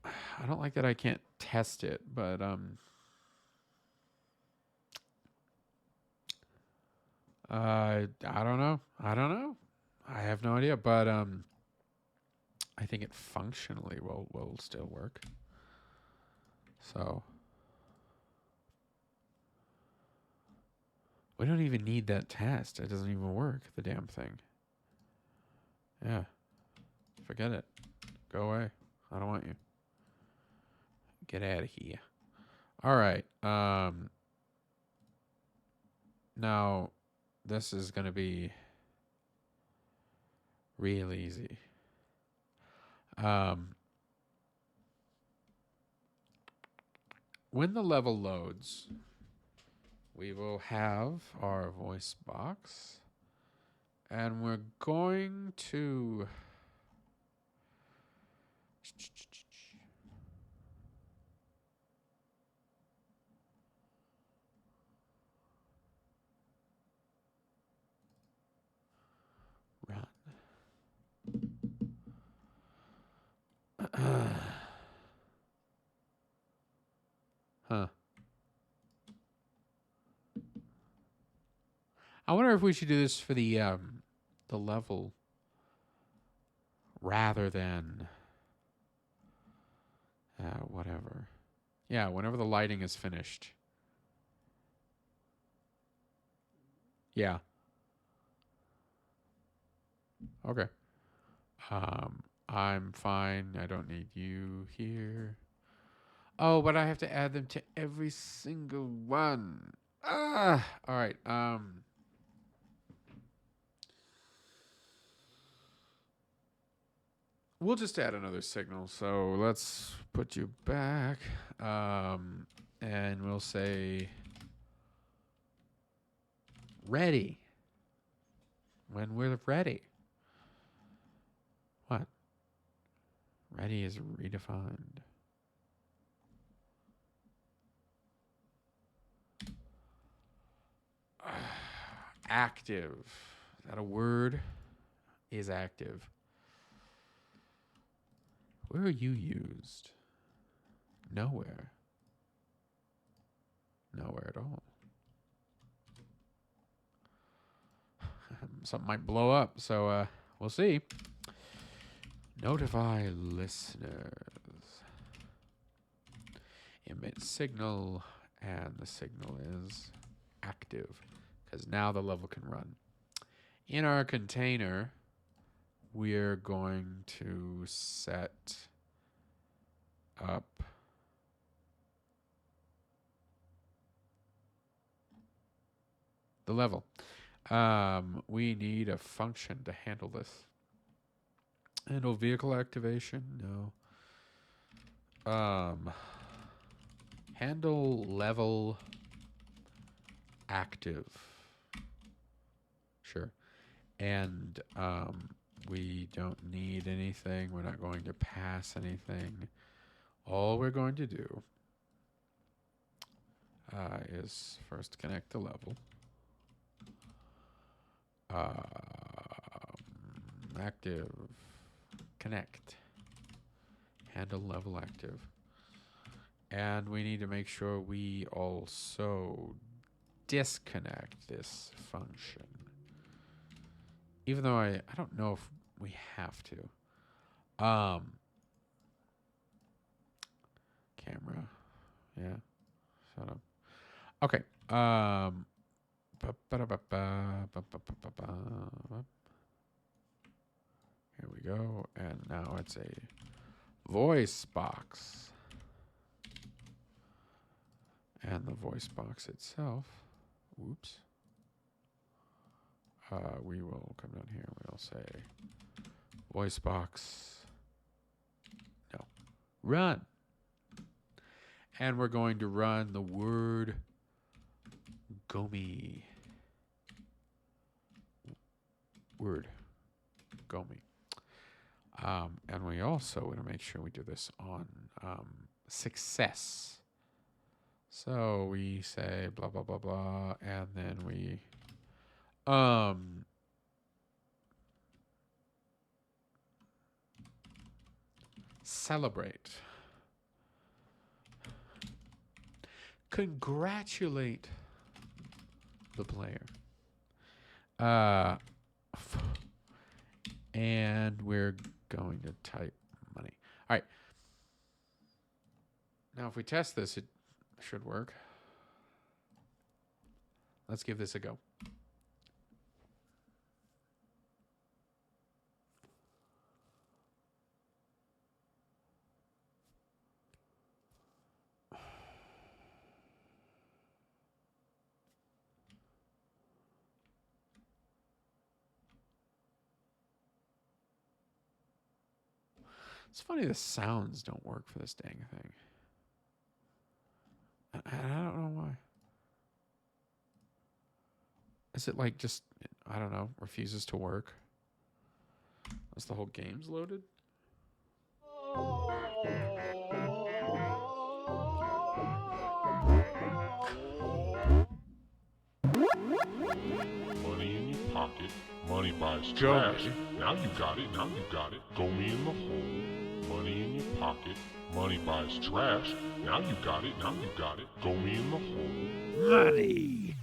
I don't like that I can't test it, but I don't know. I don't know. I have no idea, but I think it functionally will still work. So we don't even need that test. It doesn't even work, the damn thing. Yeah. Forget it. Go away. I don't want you. Get out of here. All right. Now this is going to be real easy. When the level loads, we will have our voice box, and we're going to run. Huh. I wonder if we should do this for the level rather than whatever. Yeah, whenever the lighting is finished. Yeah. Okay. I'm fine. I don't need you here. Oh, but I have to add them to every single one. Ah, all right. We'll just add another signal. So let's put you back. And we'll say ready when we're ready. What? Ready is redefined. Active. Is that a word? Is active. Where are you used? Nowhere. Nowhere at all. Something might blow up, so we'll see. Notify listeners. Emit signal, and the signal is active because now the level can run. In our container, we're going to set up the level. We need a function to handle this. Handle vehicle activation? No. Handle level active. Sure. And we don't need anything. We're not going to pass anything. All we're going to do is first connect the level. Active. Connect. Handle level active. And we need to make sure we also disconnect this function. Even though I don't know if we have to. Camera. Yeah. Shut up. Okay. Here we go. And now it's a voice box. And the voice box itself. Whoops. We will come down here. We'll say voice box. No. Run. And we're going to run the word Gomi. Word Gomi. And we also want to make sure we do this on success. So we say blah, blah, blah, blah. And then we celebrate. Congratulate the player. And we're going to type money. All right. Now, if we test this, it should work. Let's give this a go. It's funny the sounds don't work for this dang thing. I don't know why. Is it like just, I don't know, refuses to work? Is the whole game's loaded? Money in your pocket, money buys trash. Now you got it, now you got it. Go me in the hole. Money in your pocket, money buys trash. Now you got it, now you got it. Go me in the hole. Money.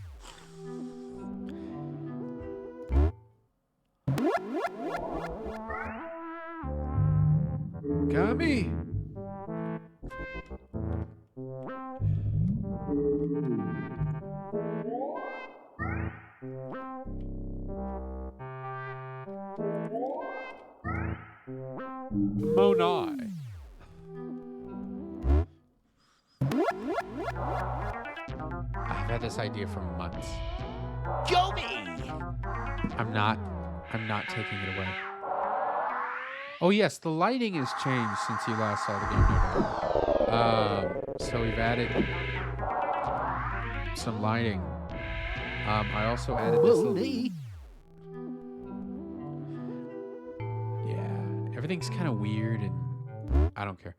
deny. I've had this idea for months. Gomi! I'm not taking it away. Oh yes, the lighting has changed since you last saw the game, no doubt. So we've added some lighting. I also added this little... Moni. Yeah, everything's kind of weird and I don't care.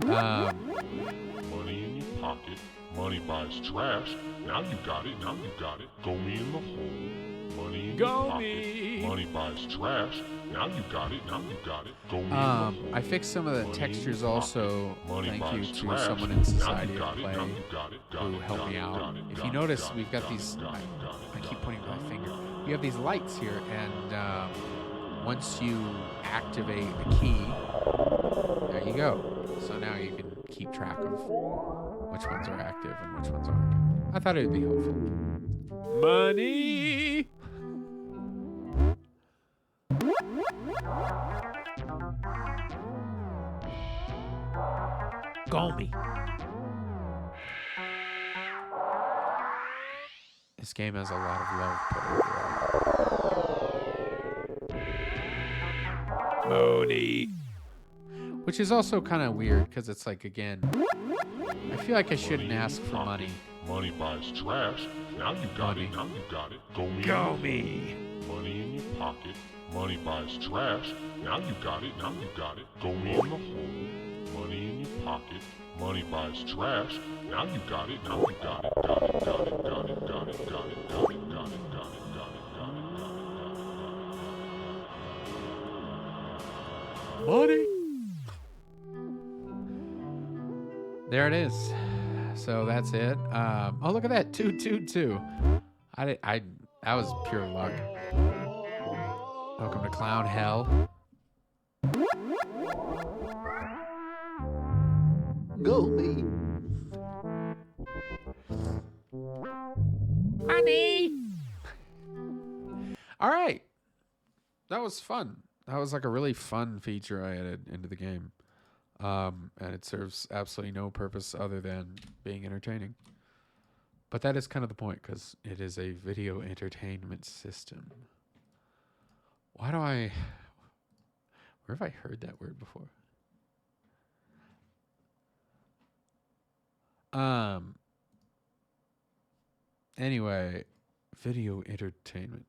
Money in your pocket. Money buys trash. Now you got it. Now you got it. Go me in the hole. Money in your pocket. Money buys trash. Now you got it. Now you got it. Go me in the hole. I fixed some of the Money in textures your also. pocket. Money Thank you buys to trash. someone in Now Society you of got it. Play Now you got it. Got who it. helped Got me it. out. Got it. If Got you it. notice, Got it. we've got Got these. it. Got it. Got it. I keep Got pointing it. my Got it. finger. Got it. You have these lights here, and once you activate a key, there you go. So now you can keep track of which ones are active and which ones aren't. I thought it would be helpful. Money. Gomi! This game has a lot of love put into it. Moni! Which is also kind of weird because it's like, again, I feel like I shouldn't Money in ask your for pocket. money. Money buys trash. Now you got it. Now you got it. Go me in the hole. Gomi! Money in your pocket. Money buys trash. Now you got it. Now you got it. Go me in the hole. Money in your pocket. Money buys trash. Now you got it. Now you got it. Got it. Got it. Got it. Got it. Got it. Got it. Got it. Got it. Got it. Got it. Money. There it is. So that's it. Oh, look at that. 222. That was pure luck. Welcome to Clown Hell. Gomi. Money! All right. That was fun. That was like a really fun feature I added into the game. And it serves absolutely no purpose other than being entertaining. But that is kind of the point because it is a video entertainment system. Why do I... Where have I heard that word before? Anyway, video entertainment.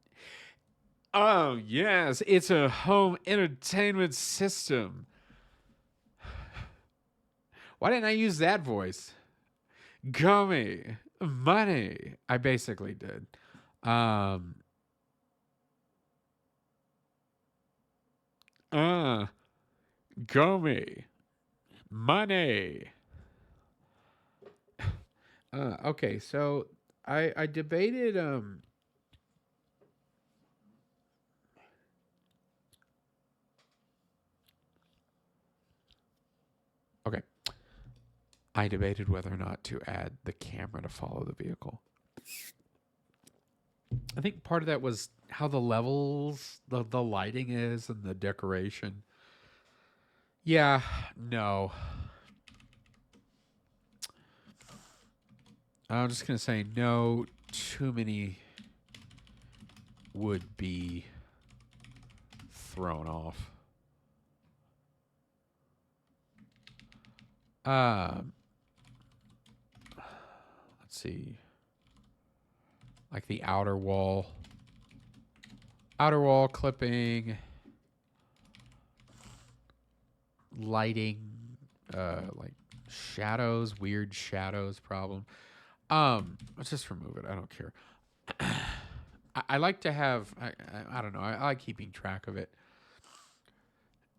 Oh, yes, it's a home entertainment system. Why didn't I use that voice? Gomi Money. I basically did. Gomi Money. Okay, so I debated okay. I debated whether or not to add the camera to follow the vehicle. I think part of that was how the levels, the lighting is and the decoration. Yeah, no. I'm just going to say no. Too many would be thrown off. Let's see. Like the outer wall clipping, lighting, like shadows, weird shadows problem. Let's just remove it. I don't care. I like to have, I don't know. I like keeping track of it.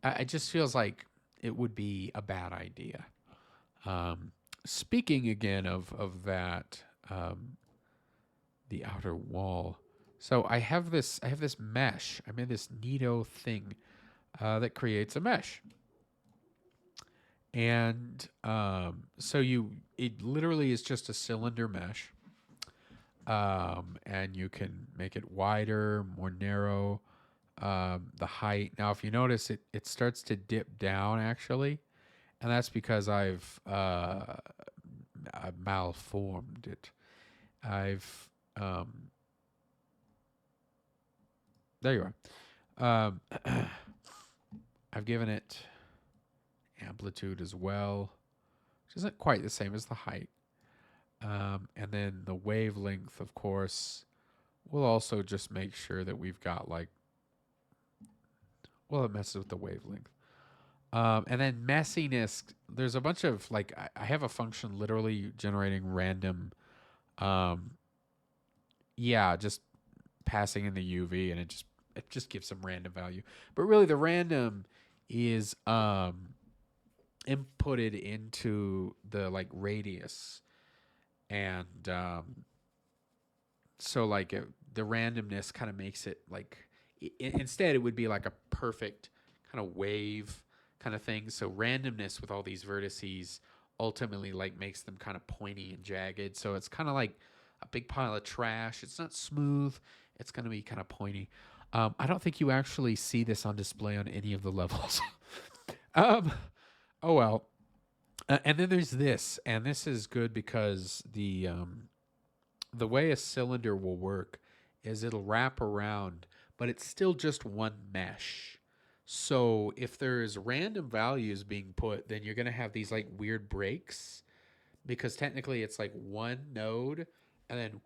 It just feels like it would be a bad idea. Speaking again of that, the outer wall. So I have this mesh. I made this neato thing that creates a mesh. And so it literally is just a cylinder mesh. And you can make it wider, more narrow. the height. Now, if you notice, it starts to dip down actually, and that's because I've malformed it. I've there you are. I've given it amplitude as well, which isn't quite the same as the height. And then the wavelength, of course, we'll also just make sure that we've got like, well, it messes with the wavelength. And then messiness, there's a bunch of like, I have a function literally generating random, just passing in the UV, and it just gives some random value. But really the random is inputted into the like radius, and so like the randomness kind of makes it like instead it would be like a perfect kind of wave kind of thing. So randomness with all these vertices ultimately like makes them kind of pointy and jagged. So it's kind of like a big pile of trash. It's not smooth. It's going to be kind of pointy. I don't think you actually see this on display on any of the levels. Oh well. And then there's this, and this is good because the way a cylinder will work is it'll wrap around, but it's still just one mesh. So if there's random values being put, then you're going to have these like weird breaks, because technically it's like one node, and then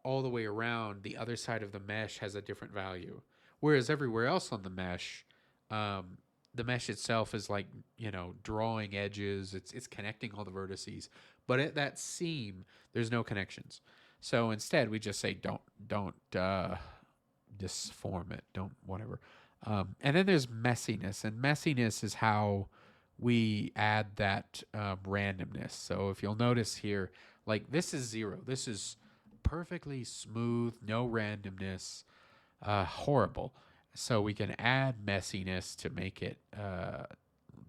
all the way around the other side of the mesh has a different value. Whereas everywhere else on the mesh itself is like, drawing edges. It's connecting all the vertices, but at that seam, there's no connections. So instead, we just say don't disform it, don't whatever. And then there's messiness, and messiness is how we add that randomness. So if you'll notice here, like this is 0. This is perfectly smooth, no randomness, horrible. So we can add messiness to make it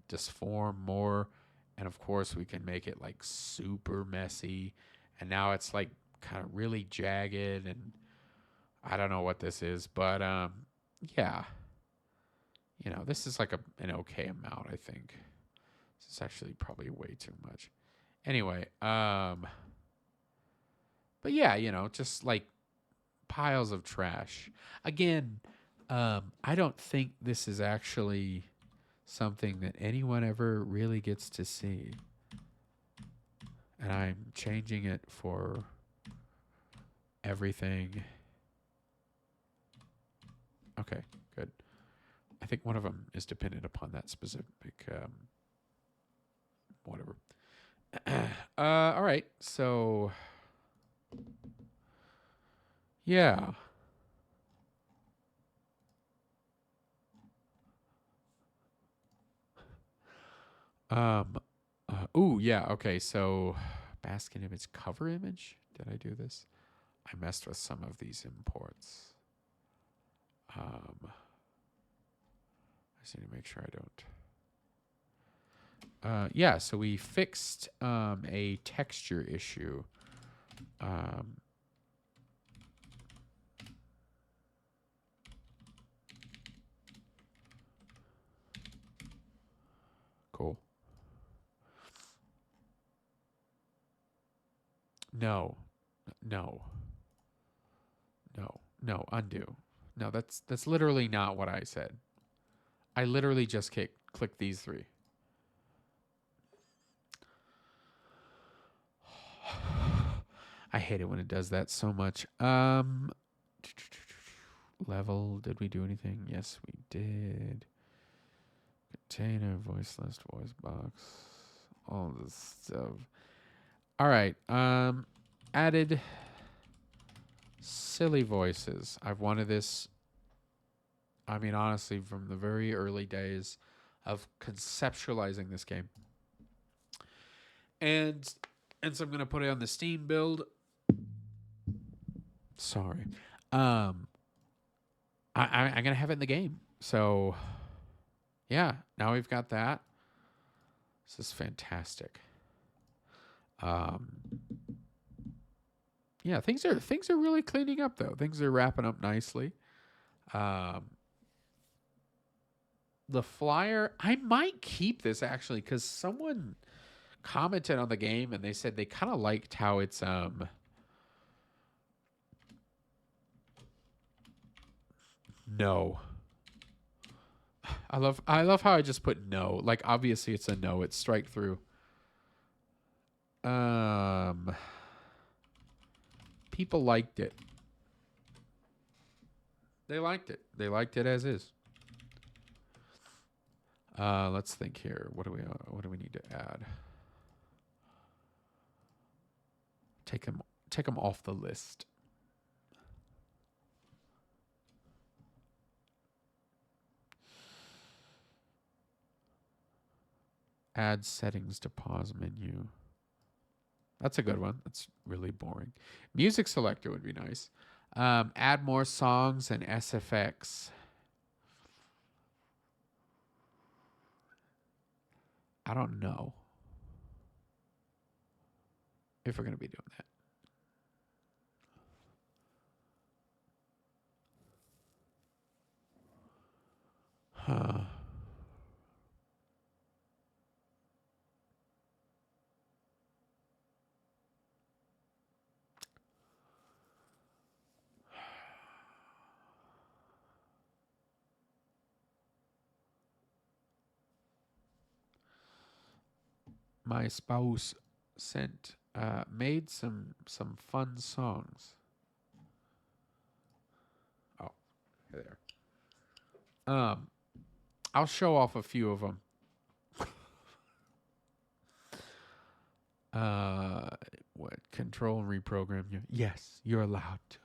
disform more. And of course, we can make it like super messy. And now it's like kind of really jagged. And I don't know what this is, but yeah. This is like an okay amount, I think. This is actually probably way too much. Anyway, but yeah, just like piles of trash. Again, I don't think this is actually something that anyone ever really gets to see. And I'm changing it for everything. Okay, good. I think one of them is dependent upon that specific whatever. All right, so yeah. Yeah. Okay. So, basket image, cover image. Did I do this? I messed with some of these imports. I just need to make sure I don't. Yeah. So we fixed a texture issue. Cool. No, undo. No, that's literally not what I said. I literally just click these 3. I hate it when it does that so much. Level, did we do anything? Yes, we did. Container, voice list, voice box, all this stuff. All right. Added silly voices. I've wanted this, I mean, honestly, from the very early days of conceptualizing this game. And so I'm going to put it on the Steam build. Sorry. I'm going to have it in the game. So, yeah, now we've got that. This is fantastic. Yeah, things are really cleaning up though. Things are wrapping up nicely. The flyer, I might keep this actually because someone commented on the game and they said they kind of liked how it's no. I love how I just put no. Like obviously it's a no. It's strike through. People liked it. They liked it. They liked it as is. Let's think here. What do we need to add? Take them off the list. Add settings to pause menu. That's a good one. That's really boring. Music selector would be nice. Add more songs and SFX. I don't know if we're going to be doing that. Huh. My spouse made some fun songs. Oh, there. I'll show off a few of them. What control and reprogram you? Yes, you're allowed to.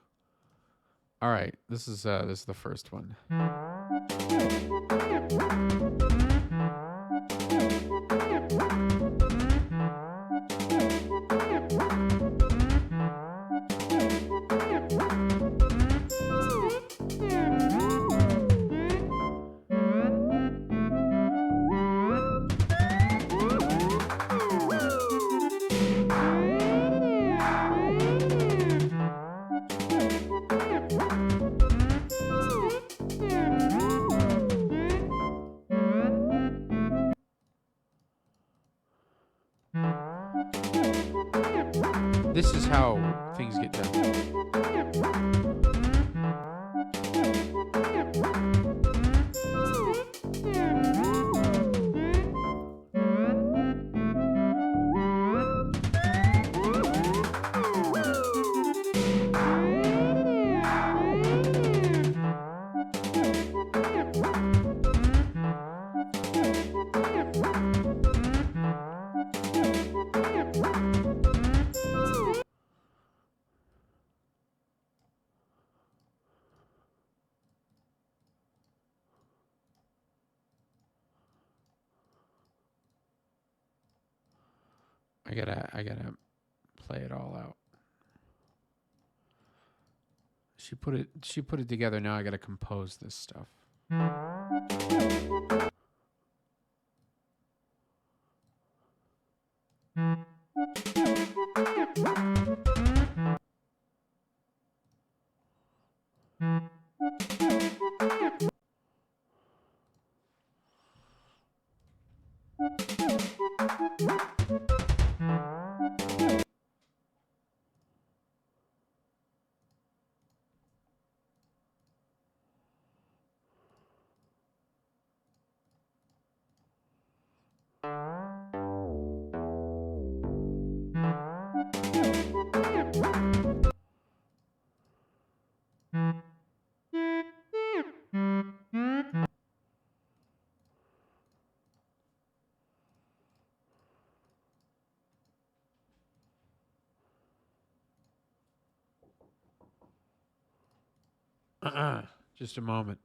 All right, this is the first one. This is how things get done. I gotta play it all out. She put it together. Now I gotta compose this stuff. Just a moment.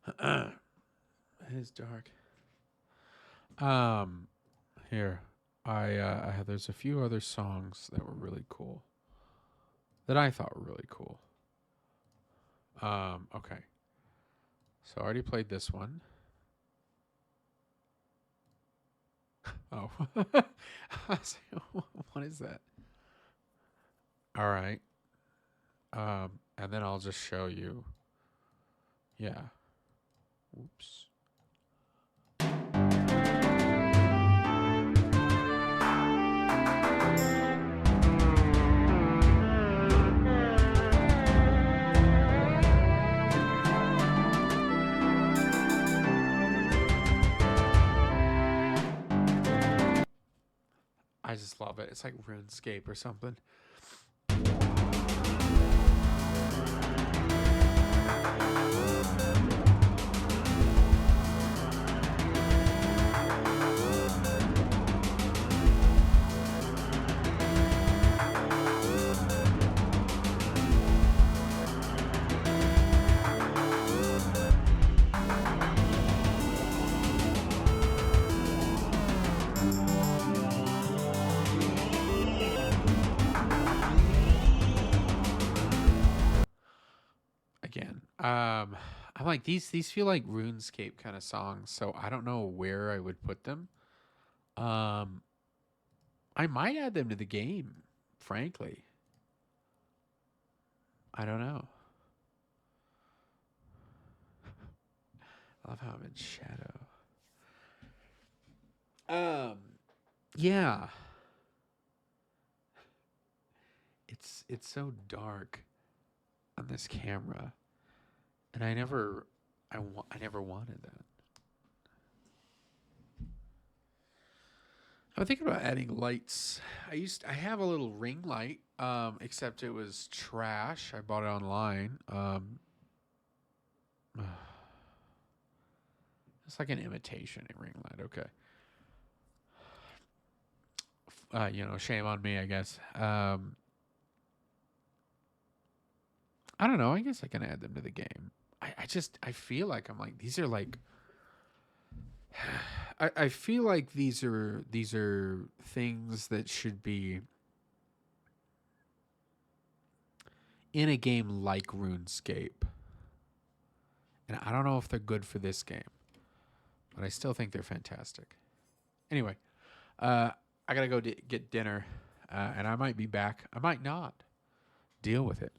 It is dark. Um, Here, there's a few other songs that were really cool that I thought were really cool. Okay. So I already played this one. Oh, what is that? All right. And then I'll just show you. Yeah. Oops. I just love it. It's like RuneScape or something. Again, I'm like these feel like RuneScape kind of songs, so I don't know where I would put them. Um, I might add them to the game, frankly. I don't know. I love how I'm in shadow. Yeah. It's so dark on this camera, and I never wanted that. I'm thinking about adding lights. I have a little ring light, except it was trash. I bought it online. It's like an imitation ring light. Okay. Shame on me, I guess. I don't know. I guess I can add them to the game. I feel like I'm like these are like I feel like these are things that should be in a game like RuneScape. And I don't know if they're good for this game, but I still think they're fantastic. Anyway, I gotta go get dinner, and I might be back. I might not. Deal with it.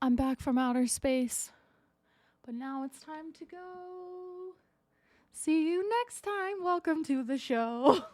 I'm back from outer space. But now it's time to go. See you next time. Welcome to the show.